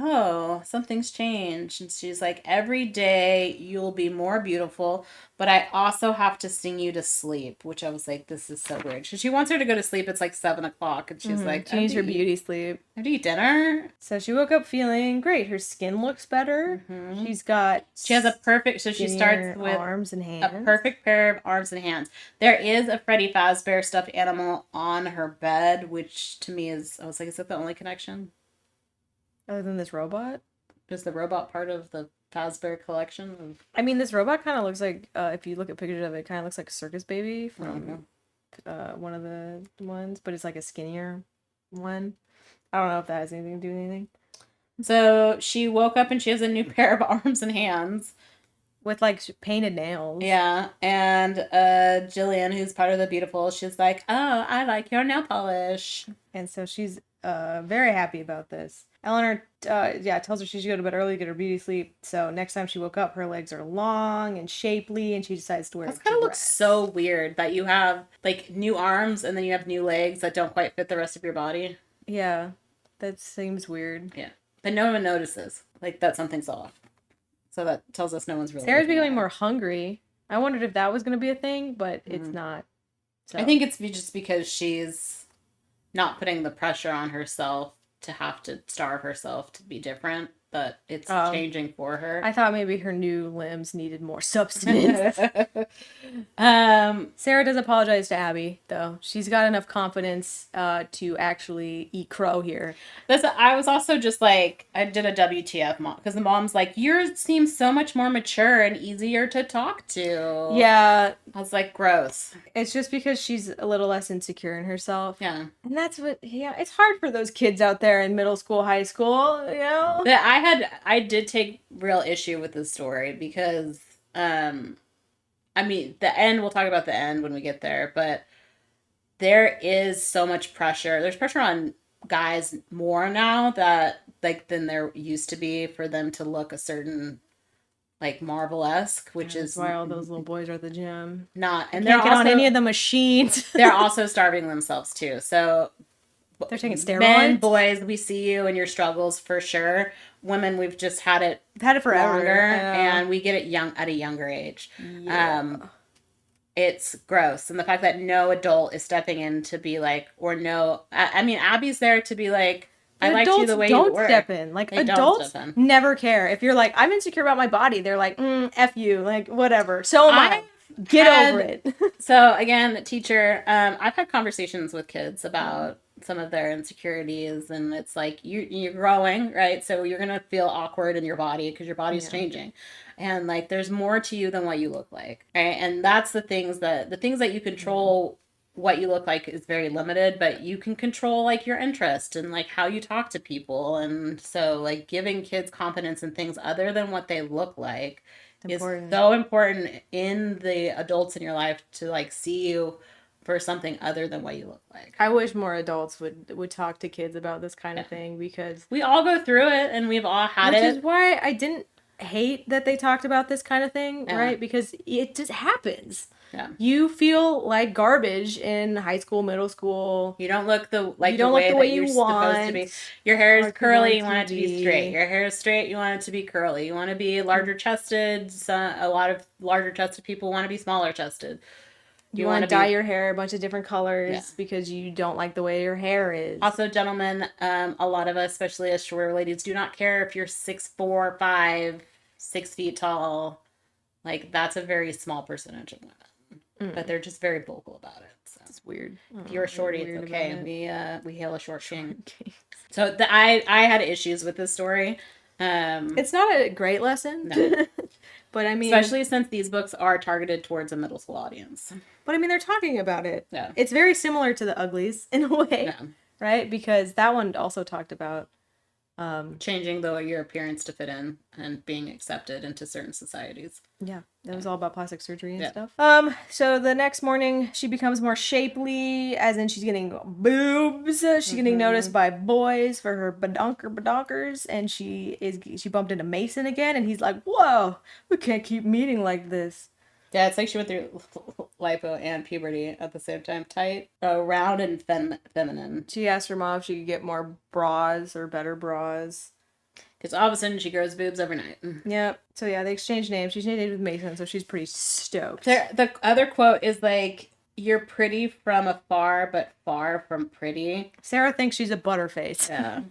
oh, something's changed. And she's like, every day you'll be more beautiful, but I also have to sing you to sleep, which I was like, this is so weird. So she wants her to go to sleep. It's like 7:00 and she's like, she needs her beauty sleep. I have to eat dinner. So she woke up feeling great. Her skin looks better. She has a perfect, so she starts with arms and hands. A perfect pair of arms and hands. There is a Freddy Fazbear stuffed animal on her bed, which to me is, I was like, is that the only connection? Other than this robot? Is the robot part of the Fazbear collection. I mean, this robot kind of looks like, if you look at pictures of it, kind of looks like a circus baby from one of the ones, but it's like a skinnier one. I don't know if that has anything to do with anything. So she woke up and she has a new pair of arms and hands. With, like, painted nails. Yeah, and Jillian, who's part of the Beautiful, she's like, oh, I like your nail polish. And so she's very happy about this. Eleanor, tells her she should go to bed early to get her beauty sleep. So next time she woke up, her legs are long and shapely, and she decides to wear a dress. That kind of looks so weird that you have, like, new arms and then you have new legs that don't quite fit the rest of your body. Yeah, that seems weird. Yeah, but no one notices, like, that something's off. So that tells us no one's really. Sarah's becoming more hungry. I wondered if that was going to be a thing, but it's not. So. I think it's just because she's not putting the pressure on herself to have to starve herself to be different, but it's changing for her. I thought maybe her new limbs needed more substance. Sarah does apologize to Abby, though. She's got enough confidence to actually eat crow here. I was also just like, I did a WTF mom, because the mom's like, yours seems so much more mature and easier to talk to. Yeah. I was like, gross. It's just because she's a little less insecure in herself. Yeah. And that's it's hard for those kids out there in middle school, high school, you know? I did take real issue with this story because, I mean, the end, we'll talk about the end when we get there, but there is so much pressure. There's pressure on guys more now than there used to be for them to look a certain, like, Marvel-esque, which is why all those little boys are at the gym. And they're get on any of the machines. They're also starving themselves too. So they're taking steroids. Men, boys, we see you and your struggles for sure. Women, we've just had it forever, longer, and we get it at a younger age. Yeah. It's gross, and the fact that no adult is stepping in to be like, or no, I mean, Abby's there to be like, I like you the way you were. Don't step in. Like, adults never care. If you're like, I'm insecure about my body, they're like, F you, like, whatever. So am I. Get over it. So, again, the teacher, I've had conversations with kids about some of their insecurities, and it's like, you're growing, right? So you're going to feel awkward in your body because your body's changing. And, like, there's more to you than what you look like, right? And that's the things that you control. What you look like is very limited, but you can control, like, your interest and, like, how you talk to people. And so, like, giving kids confidence in things other than what they look like is so important in the adults in your life to, like, see you for something other than what you look like. I wish more adults would talk to kids about this kind of thing, because we all go through it and we've all had it. Which is why I didn't hate that they talked about this kind of thing, right? Because it just happens. Yeah. You feel like garbage in high school, middle school. You don't look the way you're supposed to be. Your hair is curly, you want it to be straight. Your hair is straight, you want it to be curly. You want to be larger chested. A lot of larger chested people want to be smaller chested. You want to dye your hair a bunch of different colors because you don't like the way your hair is. Also, gentlemen, a lot of us, especially as shorter ladies, do not care if you're 6'4", 5, 6 feet tall. Like, that's a very small percentage of women. But they're just very vocal about it. So. It's weird. If you're a shorty, it's okay. We hail a short king. So I had issues with this story. It's not a great lesson. No. But I mean, especially since these books are targeted towards a middle school audience. But I mean, they're talking about it. Yeah. It's very similar to the Uglies in a way. Yeah. Right? Because that one also talked about changing your appearance to fit in and being accepted into certain societies. Yeah, that was all about plastic surgery and stuff. So the next morning she becomes more shapely, as in she's getting boobs. She's getting noticed by boys for her badonkers, and she bumped into Mason again, and he's like, "Whoa, we can't keep meeting like this." Yeah, it's like she went through lipo and puberty at the same time. Tight, round, and feminine. She asked her mom if she could get more bras or better bras. Because all of a sudden she grows boobs every night. Yep. So yeah, they exchanged names. She's named with Mason, so she's pretty stoked. The other quote is like, "You're pretty from afar, but far from pretty." Sarah thinks she's a butterface. Yeah.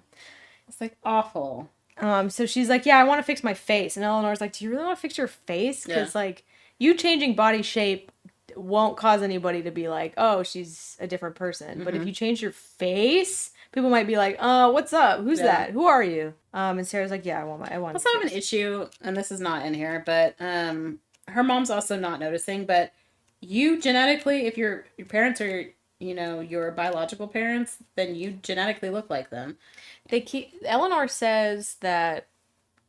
It's like awful. So she's like, "Yeah, I want to fix my face." And Eleanor's like, "Do you really want to fix your face? Because like, you changing body shape won't cause anybody to be like, oh, she's a different person. But if Mhm. you change your face, people might be like, what's up? Who's that? Who are you? And Sarah's like, yeah, I want I also have an issue, and this is not in here, but her mom's also not noticing, but you genetically, if your parents are, you know, your biological parents, then you genetically look like them. Eleanor says that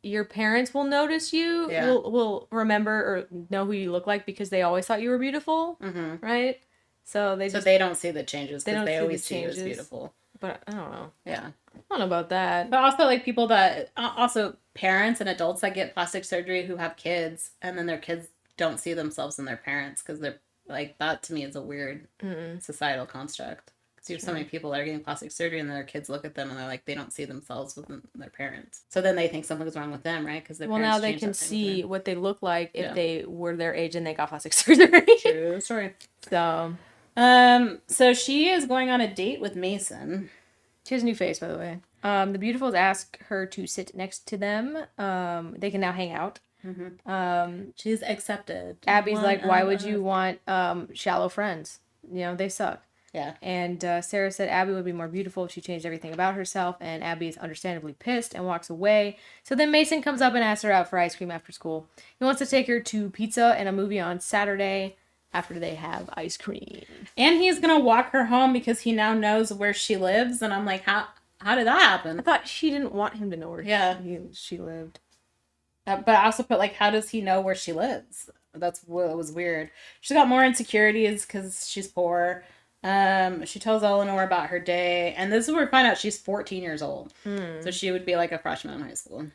your parents will notice you, will remember or know who you look like because they always thought you were beautiful, right? So they don't see the changes because they always see you as beautiful. But I don't know. Yeah. I don't know about that. But also, like, people that, also parents and adults that get plastic surgery who have kids, and then their kids don't see themselves in their parents because they're, like, that to me is a weird societal construct. Because you have so many people that are getting plastic surgery and then their kids look at them and they're like, they don't see themselves within their parents. So then they think something's wrong with them, right? Because their parents now they can see what they look like if they were their age and they got plastic surgery. True story. So she is going on a date with Mason. She has a new face, by the way. The Beautifuls ask her to sit next to them. They can now hang out. She's accepted. Abby's like, why would you want shallow friends? You know, they suck. Yeah. And Sarah said Abby would be more beautiful if she changed everything about herself, and Abby is understandably pissed and walks away. So then Mason comes up and asks her out for ice cream after school. He wants to take her to pizza and a movie on Saturday after they have ice cream. And he's going to walk her home because he now knows where she lives, and I'm like, how did that happen? I thought she didn't want him to know where she lived. But I also put, like, how does he know where she lives? That's what was weird. She's got more insecurities because she's poor. She tells Eleanor about her day, and this is where we find out she's 14 years old. So she would be like a freshman in high school.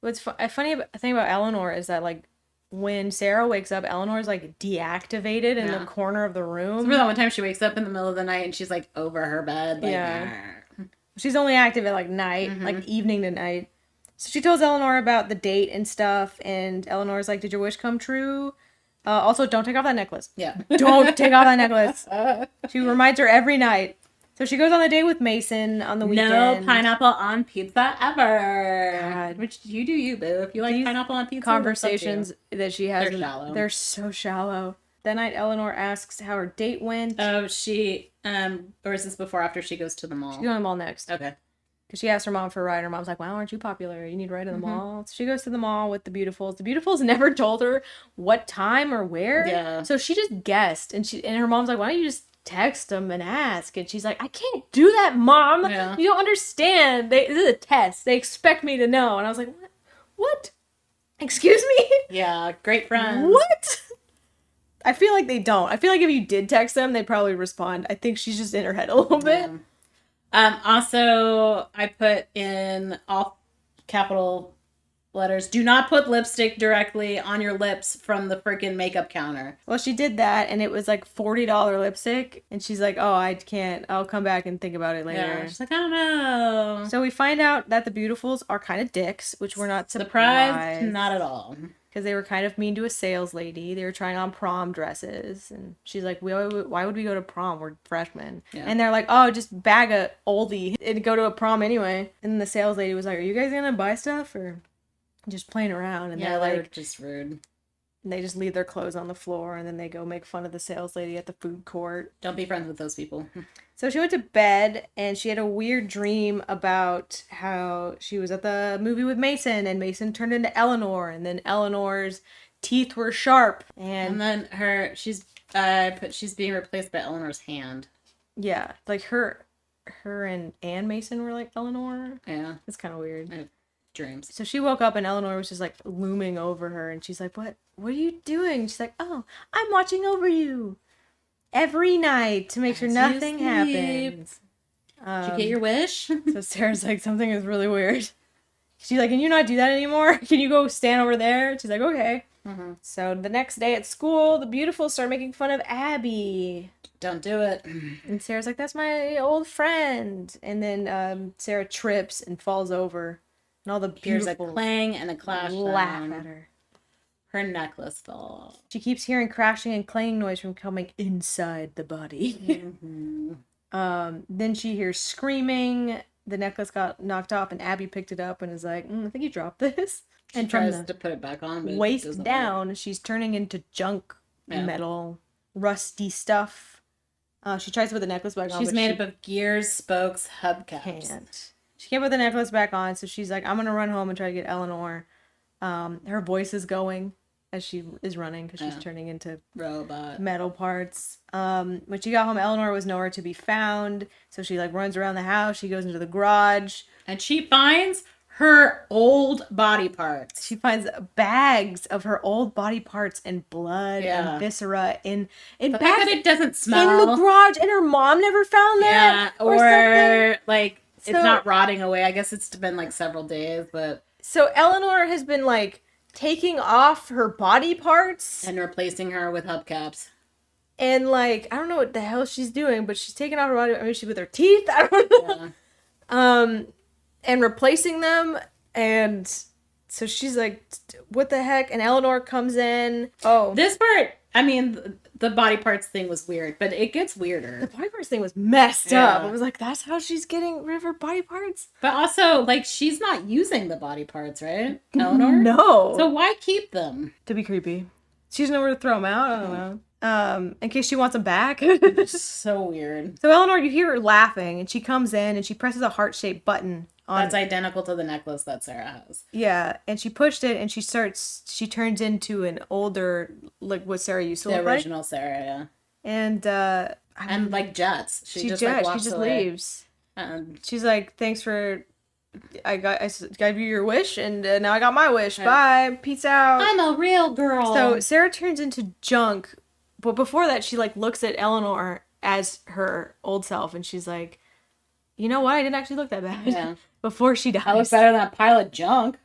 What's funny thing about Eleanor is that, like, when Sarah wakes up, Eleanor's like deactivated in the corner of the room. Remember that one time she wakes up in the middle of the night and she's like over her bed? Like, she's only active at like night, like evening to night. So she tells Eleanor about the date and stuff, and Eleanor's like, "Did your wish come true? Also, don't take off that necklace. Yeah, don't take off that necklace." She reminds her every night. So she goes on the date with Mason on the weekend. No pineapple on pizza ever. God. Which you do you, boo. If you like pineapple on pizza. Conversations that she has. They're shallow. They're so shallow. That night, Eleanor asks how her date went. Oh, or is this before or after she goes to the mall? She's going to the mall next. Okay. Because she asked her mom for a ride. Her mom's like, wow, aren't you popular? You need a ride to the mall. So she goes to the mall with the Beautifuls. The Beautifuls never told her what time or where. Yeah. So she just guessed. And her mom's like, why don't you just text them and ask? And she's like, I can't do that, Mom. Yeah. You don't understand. This is a test. They expect me to know. And I was like, what? Excuse me? Yeah, great friends. What? I feel like they don't. I feel like if you did text them, they'd probably respond. I think she's just in her head a little bit. Also, I put in all capital letters, do not put lipstick directly on your lips from the freaking makeup counter. Well, she did that, and it was like $40 lipstick, and she's like, oh, I can't. I'll come back and think about it later. Yeah, she's like, I don't know. So we find out that the Beautifuls are kind of dicks, which we're not surprised. Not at all. Because they were kind of mean to a sales lady. They were trying on prom dresses. And she's like, why would we go to prom? We're freshmen. Yeah. And they're like, oh, just bag a oldie and go to a prom anyway. And then the sales lady was like, are you guys going to buy stuff or just playing around? And they're like, just rude. And they just leave their clothes on the floor. And then they go make fun of the sales lady at the food court. Don't be friends with those people. So she went to bed, and she had a weird dream about how she was at the movie with Mason, and Mason turned into Eleanor, and then Eleanor's teeth were sharp. And then she's being replaced by Eleanor's hand. Yeah, like her and Anne Mason were like Eleanor. Yeah. It's kind of weird. I have dreams. So she woke up, and Eleanor was just like looming over her, and she's like, what are you doing? She's like, oh, I'm watching over you. Every night to make sure nothing happens. Did you get your wish? So Sarah's like, something is really weird. She's like, can you not do that anymore? Can you go stand over there? She's like, okay. Mm-hmm. So the next day at school, the Beautifuls start making fun of Abby. Don't do it. And Sarah's like, that's my old friend. And then Sarah trips and falls over. And all the Beautifuls hears a clang and a clash laugh at her. Her necklace fell. She keeps hearing crashing and clanging noise from coming inside the body. Mm-hmm. Then she hears screaming. The necklace got knocked off, and Abby picked it up and is like, I think you dropped this. And tries to put it back on, but waist down, she's turning into junk metal rusty stuff. She tries to put the necklace back on. She's made up of gears, spokes, hubcaps. She can't put the necklace back on, so she's like, I'm gonna run home and try to get Eleanor. Her voice is going as she is running because she's turning into robot metal parts. When she got home, Eleanor was nowhere to be found, so she like runs around the house. She goes into the garage and she finds her old body parts. She finds bags of her old body parts and blood and viscera in the bags fact that it doesn't smell in the garage, and her mom never found that. Yeah, or like it's not rotting away. I guess it's been like several days, but so Eleanor has been like taking off her body parts and replacing her with hubcaps. And like I don't know what the hell she's doing, but she's taking off her body. I mean, she with her teeth. I don't know. Yeah. And replacing them, and so she's like, what the heck? And Eleanor comes in. Oh. This part, I mean, the body parts thing was weird, but it gets weirder. The body parts thing was messed up. I was like, that's how she's getting rid of her body parts? But also, like, she's not using the body parts, right, Eleanor? No. So why keep them? To be creepy. She doesn't know where to throw them out. I don't know. In case she wants them back. It's so weird. So Eleanor, you hear her laughing, and she comes in, and she presses a heart-shaped button. That's identical to the necklace that Sarah has. Yeah, and she pushed it, and she turns into an older, like what Sarah used to look like. The original Sarah, yeah. And like jets. She just away. Leaves. She's like, thanks for, I gave you your wish, and now I got my wish. Right. Bye, peace out. I'm a real girl. So Sarah turns into junk, but before that, she like looks at Eleanor as her old self, and she's like, you know what? I didn't actually look that bad. Yeah. Before she dies. I look better than a pile of junk.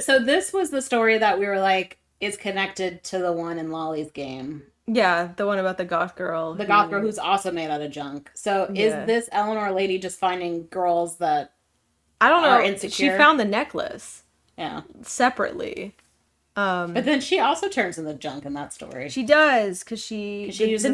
So this was the story that we were like, is connected to the one in Lolly's game. Yeah, the one about the goth girl. The goth girl who's also made out of junk. So is this Eleanor lady just finding girls that I don't know. Are insecure? She found the necklace. Yeah. Separately. But then she also turns into junk in that story. She does, because she shaves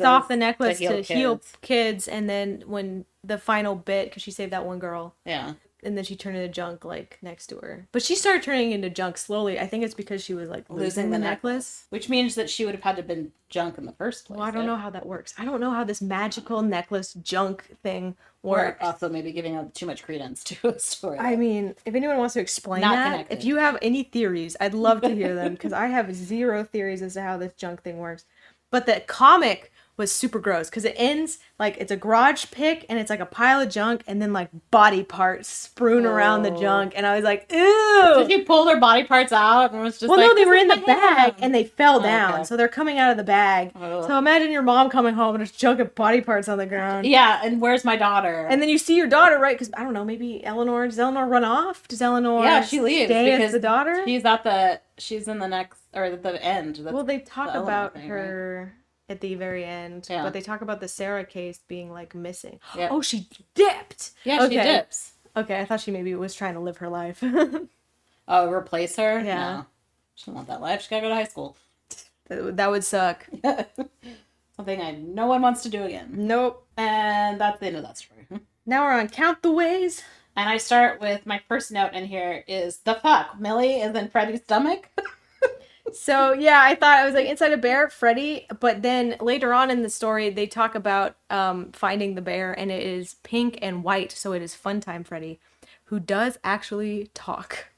off the necklace to heal kids, and then when the final bit, because she saved that one girl. Yeah. And then she turned into junk, like, next to her. But she started turning into junk slowly. I think it's because she was, like, losing the necklace. Which means that she would have had to have been junk in the first place. Well, I don't know how that works. I don't know how this magical necklace junk thing works. Or also maybe giving up too much credence to a story. I mean, if anyone wants to explain if you have any theories, I'd love to hear them. Because I have zero theories as to how this junk thing works. But the comic was super gross because it ends like it's a garage pick and it's like a pile of junk and then like body parts strewn around the junk, and I was like, ew. Did she pull their body parts out and was just no, they were in the bag and they fell down, so they're coming out of the bag. So imagine your mom coming home and there's junk of body parts on the ground. Yeah, and where's my daughter? And then you see your daughter, right? Because I don't know, maybe does Eleanor run off? Does Eleanor? Yeah, she leaves because the daughter. She's in the next or the end. Well, they talk about her. At the very end, but they talk about the Sarah case being like missing. Yeah. Oh, she dipped. Yeah, she dips. Okay, I thought she maybe was trying to live her life. Oh, replace her? Yeah, no. She don't want that life. She gotta go to high school. That would suck. Something no one wants to do again. Nope. And that's the end of that story. Now we're on Count the Ways, and I start with my first note in here is the fuck. Millie is in Freddy's stomach. So, yeah, I thought I was like inside a bear, Freddy, but then later on in the story, they talk about finding the bear, and it is pink and white, so it is Funtime Freddy, who does actually talk.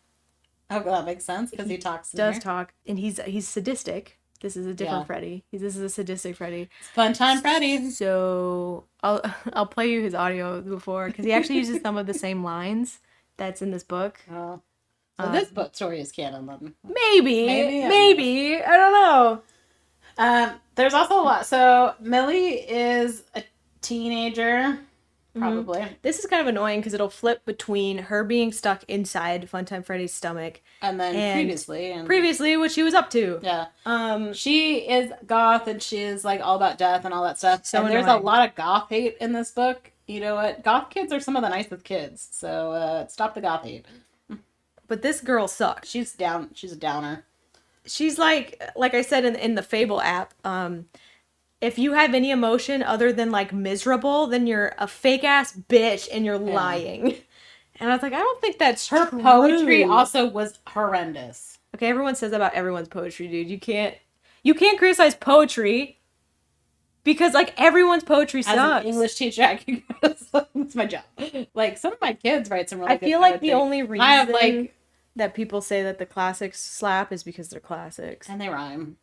Oh, that makes sense, because he talks. Talk, and he's sadistic. This is a different Freddy. This is a sadistic Freddy. It's Funtime Freddy. So, I'll play you his audio before, because he actually uses some of the same lines that's in this book. Oh. So this book story is canon then. Maybe. I don't know. There's also a lot. So Millie is a teenager, probably. Mm-hmm. This is kind of annoying because it'll flip between her being stuck inside Funtime Freddy's stomach. And then previously what she was up to. Yeah. She is goth and she is like all about death and all that stuff. So there's a lot of goth hate in this book. You know what? Goth kids are some of the nicest kids. So stop the goth hate. But this girl sucks. She's a downer. She's like I said in the Fable app, if you have any emotion other than like miserable, then you're a fake ass bitch and you're lying. And I was like, I don't think that's her true. Poetry also was horrendous. Okay, everyone says about everyone's poetry, dude. You can't criticize poetry. Because, like, everyone's poetry sucks. As an English teacher, I can go, that's my job. Like, some of my kids write some really good feel poetry. like the only reason that people say that the classics slap is because they're classics. And they rhyme.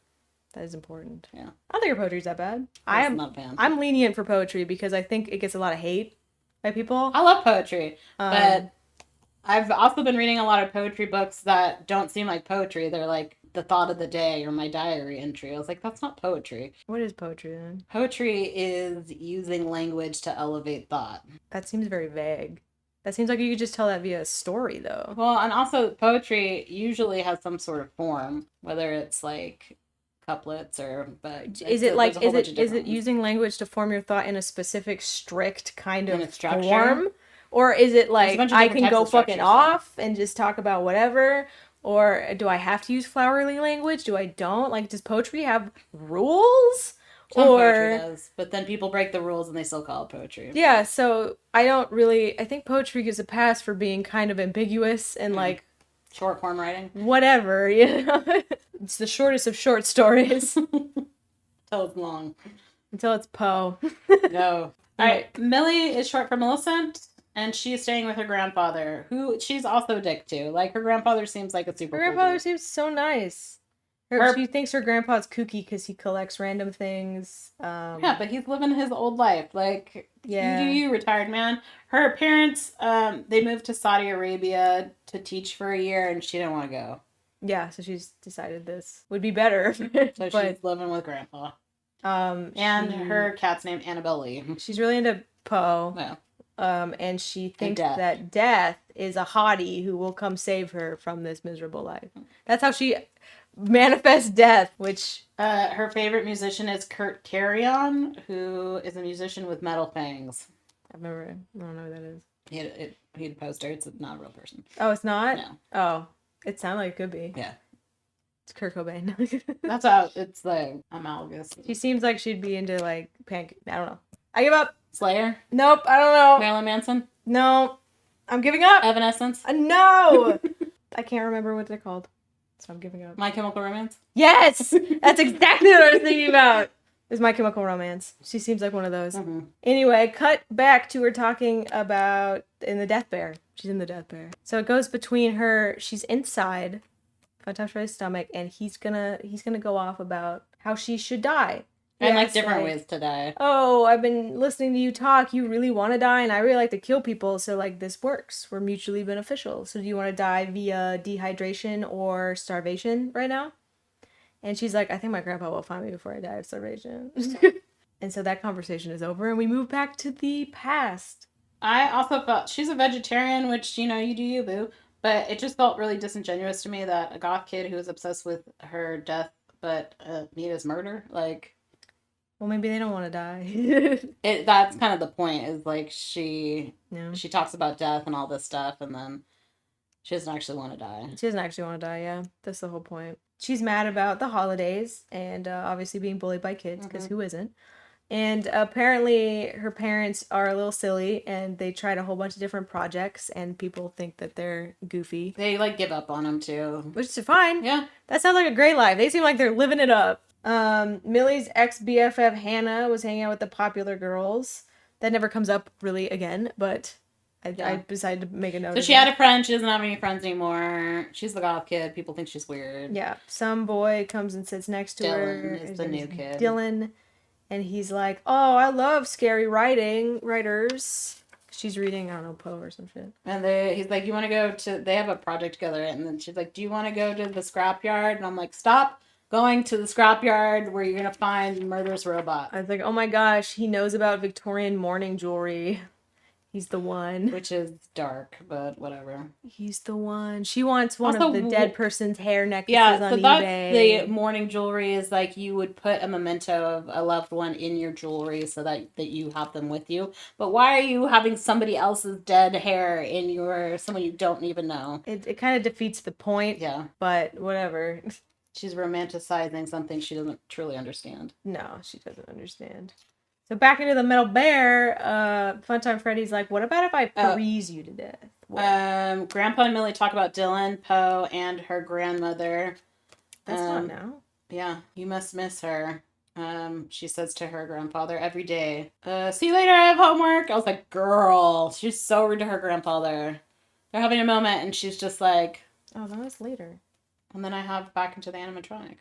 That is important. Yeah. I don't think your poetry's that bad. I'm not a fan. I'm lenient for poetry because I think it gets a lot of hate by people. I love poetry, but I've also been reading a lot of poetry books that don't seem like poetry. They're like the thought of the day or my diary entry. I was like, that's not poetry. What is poetry then? Poetry is using language to elevate thought. That seems very vague. That seems like you could just tell that via a story, though. Well, and also poetry usually has some sort of form, whether it's like couplets or. But is it using language to form your thought in a specific, strict kind of form, or is it like I can go fucking off and just talk about whatever? Or do I have to use flowery language? Do I don't? Like, does poetry have rules? Poetry does, but then people break the rules and they still call it poetry. Yeah, so I think poetry gives a pass for being kind of ambiguous and like short form writing. Whatever, you know. It's the shortest of short stories. Until it's long. Until it's Poe. No. Alright, Millie is short for Millicent. And she's staying with her grandfather, who she's also a dick to. Like, her grandfather seems like a super Her grandfather seems so nice. She thinks her grandpa's kooky because he collects random things. Yeah, but he's living his old life. Like, you retired man. Her parents, they moved to Saudi Arabia to teach for a year, and she didn't want to go. Yeah, so she's decided this would be better. So she's living with grandpa. And her cat's named Annabelle Lee. She's really into Poe. Yeah. And she thinks that Death is a hottie who will come save her from this miserable life. That's how she manifests Death, which... her favorite musician is Kurt Carrion, who is a musician with metal fangs. I don't know who that is. He had a poster. It's not a real person. Oh, it's not? No. Oh, it sounded like it could be. Yeah. It's Kurt Cobain. That's how it's like analogous. She seems like she'd be into like I don't know. I give up. Slayer? Nope, I don't know. Marilyn Manson? No. I'm giving up. Evanescence? No! I can't remember what they're called. So I'm giving up. My Chemical Romance? Yes! That's exactly what I was thinking about. Is My Chemical Romance. She seems like one of those. Mm-hmm. Anyway, cut back to her talking about in the Death Bear. She's in the Death Bear. So it goes between her, she's inside Funtime Freddy's stomach, and he's gonna go off about how she should die. And like different ways to die. Oh, I've been listening to you talk. You really want to die, and I really like to kill people. So like this works. We're mutually beneficial. So do you want to die via dehydration or starvation right now? And she's like, I think my grandpa will find me before I die of starvation. And so that conversation is over, and we move back to the past. I also felt she's a vegetarian, which you do you, boo. But it just felt really disingenuous to me that a goth kid who was obsessed with her death, but Nita's murder, like. Well, maybe they don't want to die. That's kind of the point, is like she talks about death and all this stuff, and then she doesn't actually want to die. She doesn't actually want to die, yeah. That's the whole point. She's mad about the holidays and obviously being bullied by kids, because who isn't? And apparently her parents are a little silly, and they tried a whole bunch of different projects, and people think that they're goofy. They like give up on them too. Which is fine. Yeah. That sounds like a great life. They seem like they're living it up. Millie's ex-BFF Hannah was hanging out with the popular girls. That never comes up really again, but I decided to make a note. So she had a friend. She doesn't have any friends anymore. She's the goth kid. People think she's weird. Yeah. Some boy comes and sits next to her. Dylan is the new kid. Dylan. And he's like, oh, I love scary writers. She's reading, I don't know, Poe or some shit. And he's like, you want to go to... They have a project together. And then she's like, do you want to go to the scrapyard? And I'm like, stop going to the scrapyard where you're going to find murderous robot. I was like, oh my gosh, he knows about Victorian mourning jewelry. He's the one. Which is dark, but whatever. He's the one. She wants one of the dead person's hair necklaces on eBay. That's the mourning jewelry is like you would put a memento of a loved one in your jewelry so that you have them with you. But why are you having somebody else's dead hair in someone you don't even know? It kind of defeats the point. Yeah. But whatever. She's romanticizing something she doesn't truly understand. No, she doesn't understand. So back into the Metal Bear, Funtime Freddy's like, what about if I freeze you to death? What? Grandpa and Millie talk about Dylan, Poe, and her grandmother. That's fun now. Yeah, you must miss her. She says to her grandfather every day, see you later, I have homework. I was like, girl, she's so rude to her grandfather. They're having a moment, and she's just like... Oh, that was later. And then I have back into the animatronic.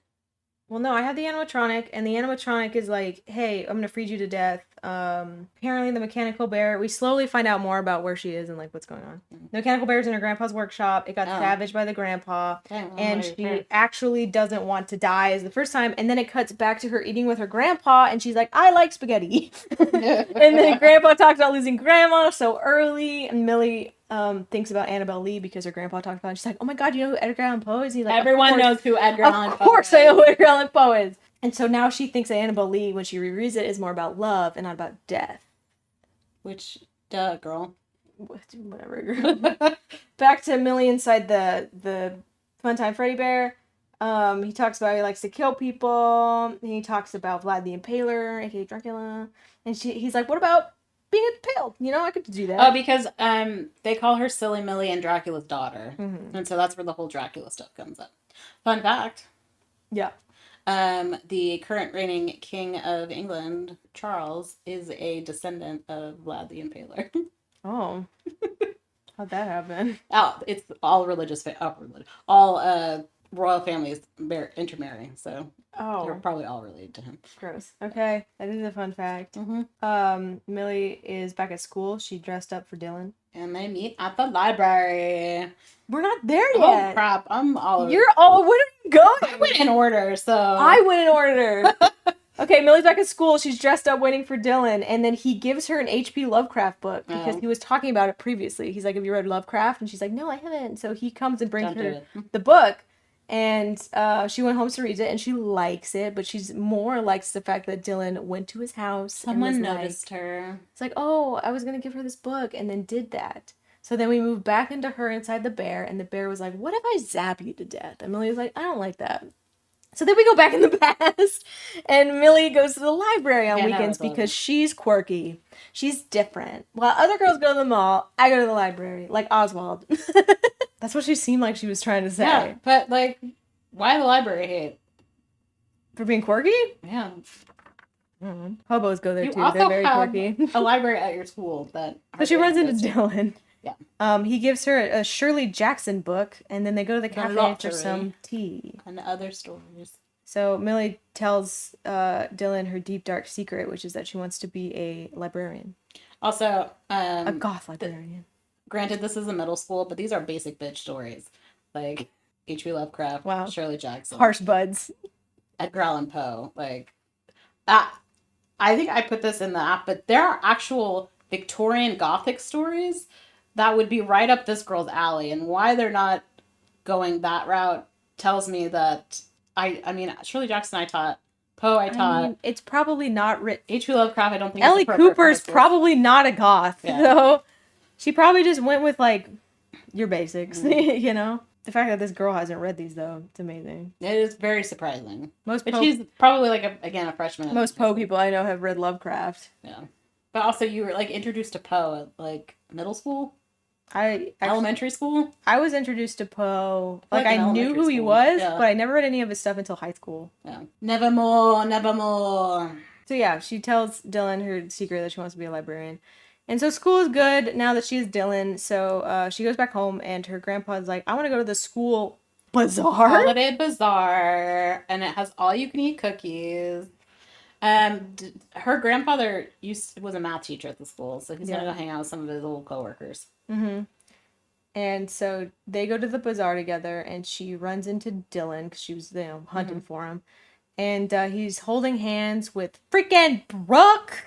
Well, no, I have the animatronic, and the animatronic is like, hey, I'm gonna freeze you to death. Apparently the mechanical bear, we slowly find out more about where she is and like what's going on. The mechanical bear's in her grandpa's workshop. It got savaged by the grandpa, and she actually doesn't want to die is the first time, and then it cuts back to her eating with her grandpa, and she's like, I like spaghetti. And then grandpa talks about losing grandma so early, and Millie thinks about Annabelle Lee because her grandpa talked about it. She's like, oh my god, you know who Edgar Allan Poe is? He's like, everyone knows who Edgar Allan Poe is. Of course I know who Edgar Allan Poe is. And so now she thinks that Annabelle Lee, when she rereads it, is more about love and not about death. Which, duh, girl. Whatever, girl. Back to Millie inside the Funtime Freddy Bear. He talks about he likes to kill people. He talks about Vlad the Impaler, aka Dracula. And he's like, what about being impaled? You know, I could do that. Oh, because they call her Silly Millie and Dracula's daughter. Mm-hmm. And so that's where the whole Dracula stuff comes up. Fun fact. Yeah. The current reigning king of England, Charles, is a descendant of Vlad the Impaler. Oh. How'd that happen? Oh, it's all religious, all royal families intermarry, so they're probably all related to him. Gross. Okay, that is a fun fact. Mm-hmm. Millie is back at school. She dressed up for Dylan. And they meet at the library. We're not there yet. Oh, crap. I'm all over. You're all... Where are you going? I went in order, so... I went in order. Okay, Millie's back at school. She's dressed up waiting for Dylan. And then he gives her an H.P. Lovecraft book because he was talking about it previously. He's like, have you read Lovecraft? And she's like, no, I haven't. So he comes and brings her the book. And she went home to read it, and she likes it, but she's more likes the fact that Dylan went to his house. Someone noticed her. It's like, oh, I was going to give her this book, and then did that. So then we moved back into her inside the bear, and the bear was like, what if I zap you to death? And Millie was like, I don't like that. So then we go back in the past, and Millie goes to the library on weekends because she's quirky. She's different. While other girls go to the mall, I go to the library, like Oswald. That's what she seemed like she was trying to say. Yeah, but, like, why the library hate? For being quirky? Yeah. Mm-hmm. Hobos go there, too. They're very quirky. A library at your school that... So she runs into Dylan. Yeah. He gives her a Shirley Jackson book, and then they go to the cafe for some tea. And other stories. So Millie tells Dylan her deep, dark secret, which is that she wants to be a librarian. Also... a goth librarian. Granted, this is a middle school, but these are basic bitch stories. Like, H.P. Lovecraft, wow. Shirley Jackson. Harsh buds. Edgar Allan Poe. Like, I think I put this in the app, but there are actual Victorian Gothic stories that would be right up this girl's alley. And why they're not going that route tells me that, I mean, Shirley Jackson I taught. Poe I taught. I mean, it's probably not written. H.P. Lovecraft I don't think Ellie Cooper's probably not a goth. Yeah. So... She probably just went with, like, your basics, you know? The fact that this girl hasn't read these, though, it's amazing. It is very surprising. But she's probably, like, a freshman. Most Poe people I know have read Lovecraft. Yeah. But also, you were, like, introduced to Poe at, like, middle school? Elementary school? I was introduced to Poe. Like, I knew who he was, but I never read any of his stuff until high school. Yeah. Nevermore, nevermore. So, yeah, she tells Dylan her secret that she wants to be a librarian. And so school is good now that she's Dylan. So she goes back home, and her grandpa's like, I want to go to the school bazaar. Holiday bazaar. And it has all-you-can-eat cookies. Her grandfather was a math teacher at the school, so he's going to go hang out with some of his old coworkers. Mm-hmm. And so they go to the bazaar together, and she runs into Dylan, because she was, hunting for him. And he's holding hands with freaking Brooke.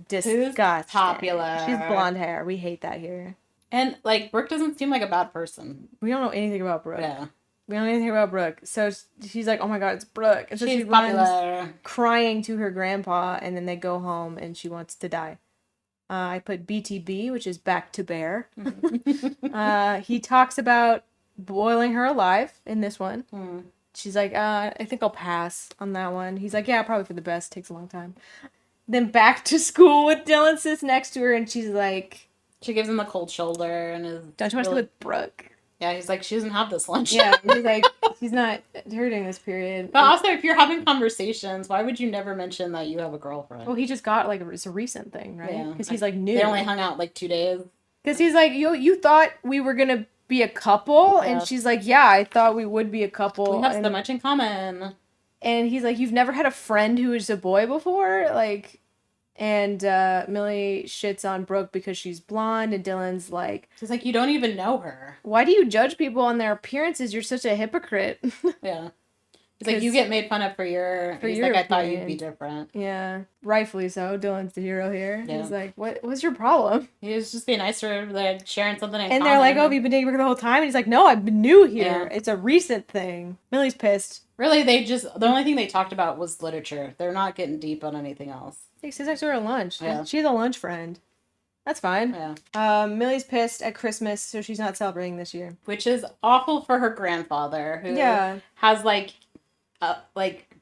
Disgusting. Popular. She's blonde hair. We hate that here. And, like, Brooke doesn't seem like a bad person. We don't know anything about Brooke. Yeah. We don't know anything about Brooke. So she's like, oh my god, it's Brooke. And so she runs crying to her grandpa, and then they go home, and she wants to die. I put BTB, which is back to bear. He talks about boiling her alive in this one. Mm. She's like, I think I'll pass on that one. He's like, yeah, probably for the best. Takes a long time. Then back to school with Dylan sits next to her, and she's like... She gives him the cold shoulder and is... Don't you want to go with Brooke? Yeah, he's like, she doesn't have this lunch. Yeah, he's like, she's not during this period. But also, if you're having conversations, why would you never mention that you have a girlfriend? Well, he just got, like, it's a recent thing, right? Because he's, like, new. They only hung out, like, 2 days. Because he's like, you thought we were gonna be a couple? Yeah. And she's like, yeah, I thought we would be a couple. We have so much in common. And he's like, you've never had a friend who was a boy before? Like, and Millie shits on Brooke because she's blonde, and Dylan's like... She's like, you don't even know her. Why do you judge people on their appearances? You're such a hypocrite. Yeah. He's like, you get made fun of for your... He's like, I thought you'd be different. Yeah. Rightfully so. Dylan's the hero here. Yeah. He's like, what's your problem? He was just being nicer, like, sharing something in and common. They're like, oh, have you been dating Brooke the whole time? And he's like, no, I've been new here. Yeah. It's a recent thing. Millie's pissed. Really, the only thing they talked about was literature. They're not getting deep on anything else. He sits next to her at lunch. Yeah. She's a lunch friend. That's fine. Yeah. Millie's pissed at Christmas, so she's not celebrating this year. Which is awful for her grandfather, who has,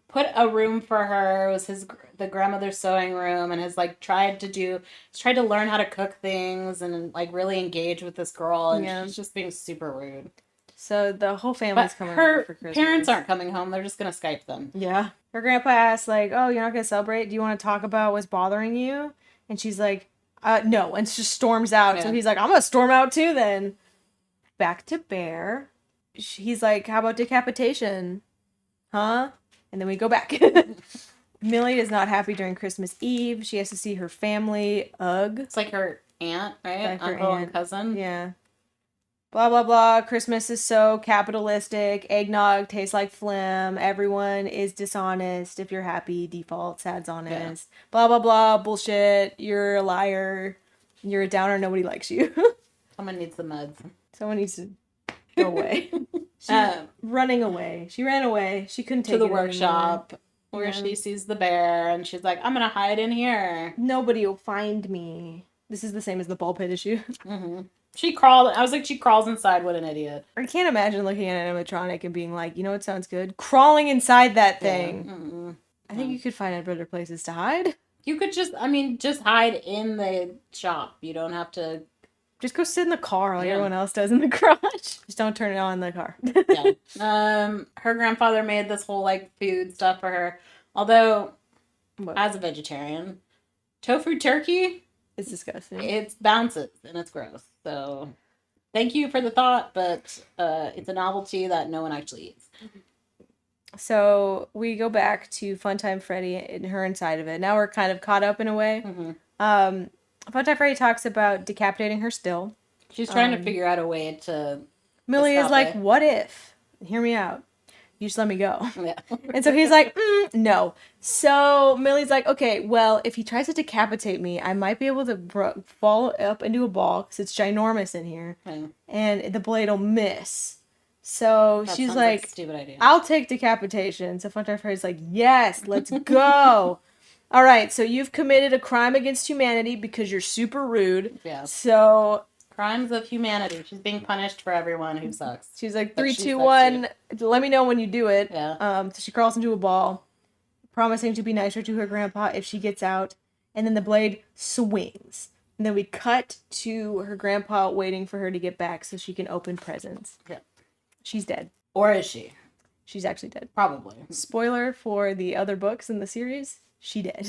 put a room for her. It was the grandmother's sewing room, and has, like, tried to learn how to cook things and, like, really engage with this girl, and she's just being super rude. So the whole family's coming over for Christmas. Her parents aren't coming home. They're just going to Skype them. Yeah. Her grandpa asks, like, oh, you're not going to celebrate? Do you want to talk about what's bothering you? And she's like, no. And she just storms out. Yeah. So he's like, I'm going to storm out too then. Back to Bear. He's like, how about decapitation? Huh? And then we go back. Millie is not happy during Christmas Eve. She has to see her family. Ugh. It's like her aunt, right? Like uncle and cousin. Yeah. Blah, blah, blah. Christmas is so capitalistic. Eggnog tastes like phlegm. Everyone is dishonest. If you're happy, default, sad's honest. Yeah. Blah, blah, blah. Bullshit. You're a liar. You're a downer. Nobody likes you. Someone needs the meds. Someone needs to go away. She's running away. She ran away. She couldn't take it to the workshop where she sees the bear, and she's like, I'm going to hide in here. Nobody will find me. This is the same as the ball pit issue. Mm-hmm. She crawls inside. What an idiot. I can't imagine looking at an animatronic and being like, you know what sounds good? Crawling inside that thing. Yeah. Mm-hmm. I think you could find better places to hide. You could just hide in the shop. You don't have to... Just go sit in the car like everyone else does in the garage. Just don't turn it on in the car. Yeah. Her grandfather made this whole, like, food stuff for her. Although, as a vegetarian, tofu turkey... It's disgusting. It bounces, and it's gross. So, thank you for the thought, but it's a novelty that no one actually eats. So, we go back to Funtime Freddy and her inside of it. Now we're kind of caught up in a way. Mm-hmm. Funtime Freddy talks about decapitating her still. She's trying to figure out a way to... Millie is like, what if? Hear me out. You just let me go. Yeah. And so he's like, no. So Millie's like, okay, well, if he tries to decapitate me, I might be able to fall up into a ball because it's ginormous in here. Mm. And the blade will miss. So she's like, stupid idea. I'll take decapitation. So Funtime Freddy's like, yes, let's go. All right, so you've committed a crime against humanity because you're super rude. Yeah. So... Crimes of humanity. She's being punished for everyone who sucks. She's like, 3, 2, 1. Let me know when you do it. Yeah. So she crawls into a ball, promising to be nicer to her grandpa if she gets out. And then the blade swings. And then we cut to her grandpa waiting for her to get back so she can open presents. Yeah. She's dead. Or is she? She's actually dead. Probably. Spoiler for the other books in the series. She dead.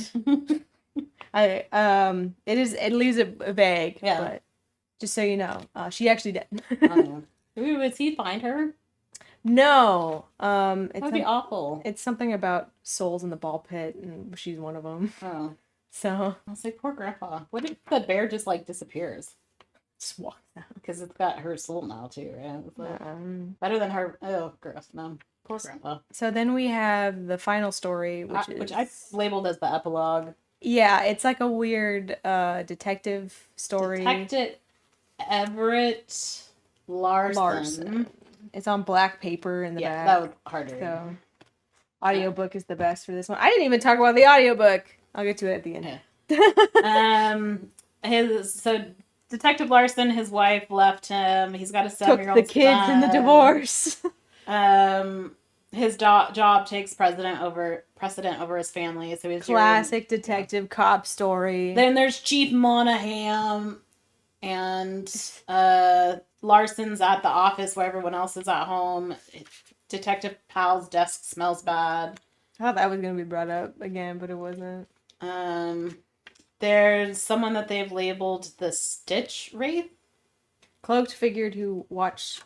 It leaves it vague. Yeah. But just so you know, she actually did. Does he find her? No. That'd be awful. It's something about souls in the ball pit, and she's one of them. Oh. So. I was like, poor grandpa. What if the bear just, like, disappears? Just walks out. Because it's got her soul now, too, right? Like, better than her. Oh, gross. No. Poor grandpa. So then we have the final story, which I labeled as the epilogue. Yeah, it's like a weird detective story. Detective Everett Larson. It's on black paper in the back. Yeah, that was hard to read. So, audiobook is the best for this one. I didn't even talk about the audiobook. I'll get to it at the end. Yeah. So Detective Larson, his wife left him. He's got a 7-year-old son. Took the kids in the divorce. His job takes precedent over his family. So he's classic detective cop story. Then there's Chief Monahan. And Larson's at the office where everyone else is at home. Detective Pal's desk smells bad. I thought that was going to be brought up again, but it wasn't. There's someone that they've labeled the Stitch Wraith. Cloaked figure who walks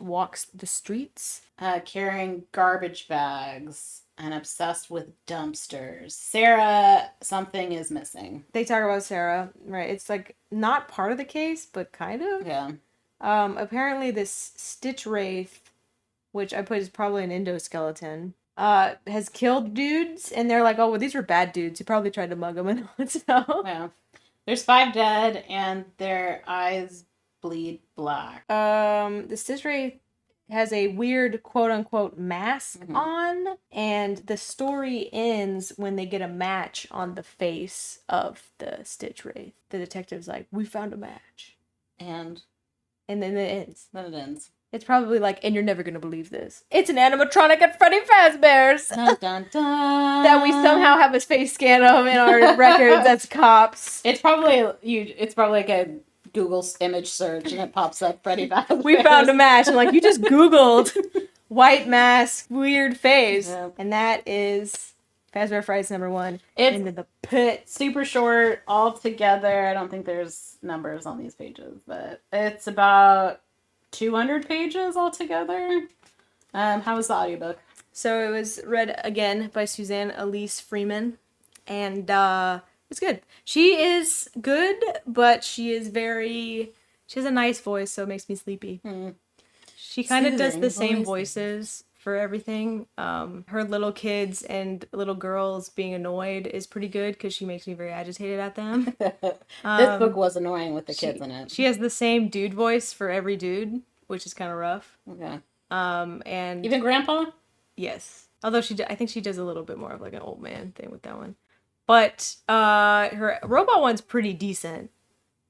the streets. Carrying garbage bags and obsessed with dumpsters. Sarah, something is missing. They talk about Sarah, right? It's like not part of the case, but kind of. Yeah. Apparently this Stitch Wraith, which I put is probably an endoskeleton, has killed dudes, and they're like, oh, well, these were bad dudes. He probably tried to mug them and all that stuff. Yeah. There's 5 dead, and their eyes bleed black. The Stitch Wraith has a weird quote-unquote mask on, and the story ends when they get a match on the face of the Stitch Wraith. The detective's like, we found a match. And then it ends. Then it ends. It's probably like, and you're never gonna believe this. It's an animatronic at Freddy Fazbear's! Dun, dun, dun. That we somehow have a face scan of in our records as cops. It's probably like a Google image search and it pops up Freddy Fazbear. We found a match. I'm like, you just Googled white mask, weird face. Yeah. And that is Fazbear Frights #1. It's into the pit. Super short all together. I don't think there's numbers on these pages, but it's about 200 pages altogether. How was the audiobook? So it was read again by Suzanne Elise Freeman, and it's good. She is good, but she has a nice voice, so it makes me sleepy. She kind of does the same voices for everything. Her little kids and little girls being annoyed is pretty good because she makes me very agitated at them. This book was annoying with the kids in it. She has the same dude voice for every dude, which is kind of rough. Okay. And even Grandpa? Yes. Although I think she does a little bit more of like an old man thing with that one. But her robot one's pretty decent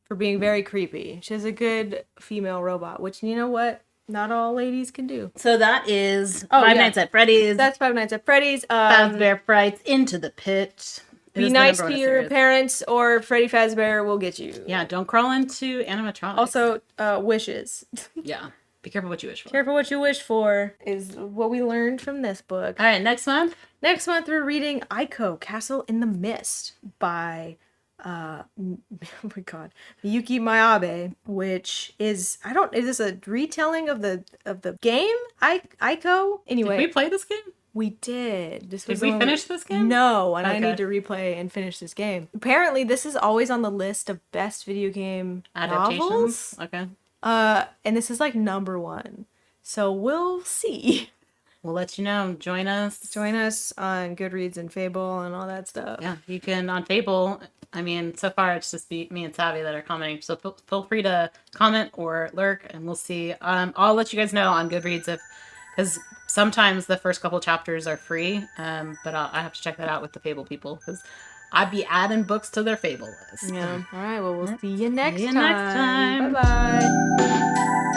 for being very creepy. She has a good female robot, which, you know what? Not all ladies can do. So that is Five Nights at Freddy's. That's Five Nights at Freddy's. Fazbear Frights, Into the Pit. Be nice to your parents or Freddy Fazbear will get you. Yeah, don't crawl into animatronics. Also, wishes. Yeah. Be careful what you wish for. Careful what you wish for is what we learned from this book. All right, next month? Next month we're reading Aiko, Castle in the Mist by oh my god, Miyuki Miyabe, which is is this a retelling of the game? Aiko? Anyway. Did we play this game? We did. Did we finish this game? No, and okay. I need to replay and finish this game. Apparently this is always on the list of best video game adaptations. Novels. Okay. And this is like #1. So we'll see. We'll let you know. Join us. Join us on Goodreads and Fable and all that stuff. Yeah, you can on Fable. I mean, so far it's just me and Savvy that are commenting. So feel free to comment or lurk, and we'll see. I'll let you guys know on Goodreads because sometimes the first couple chapters are free. But I have to check that out with the Fable people because I'd be adding books to their Fable list. Yeah. All right. Well, we'll see you next time. Bye bye.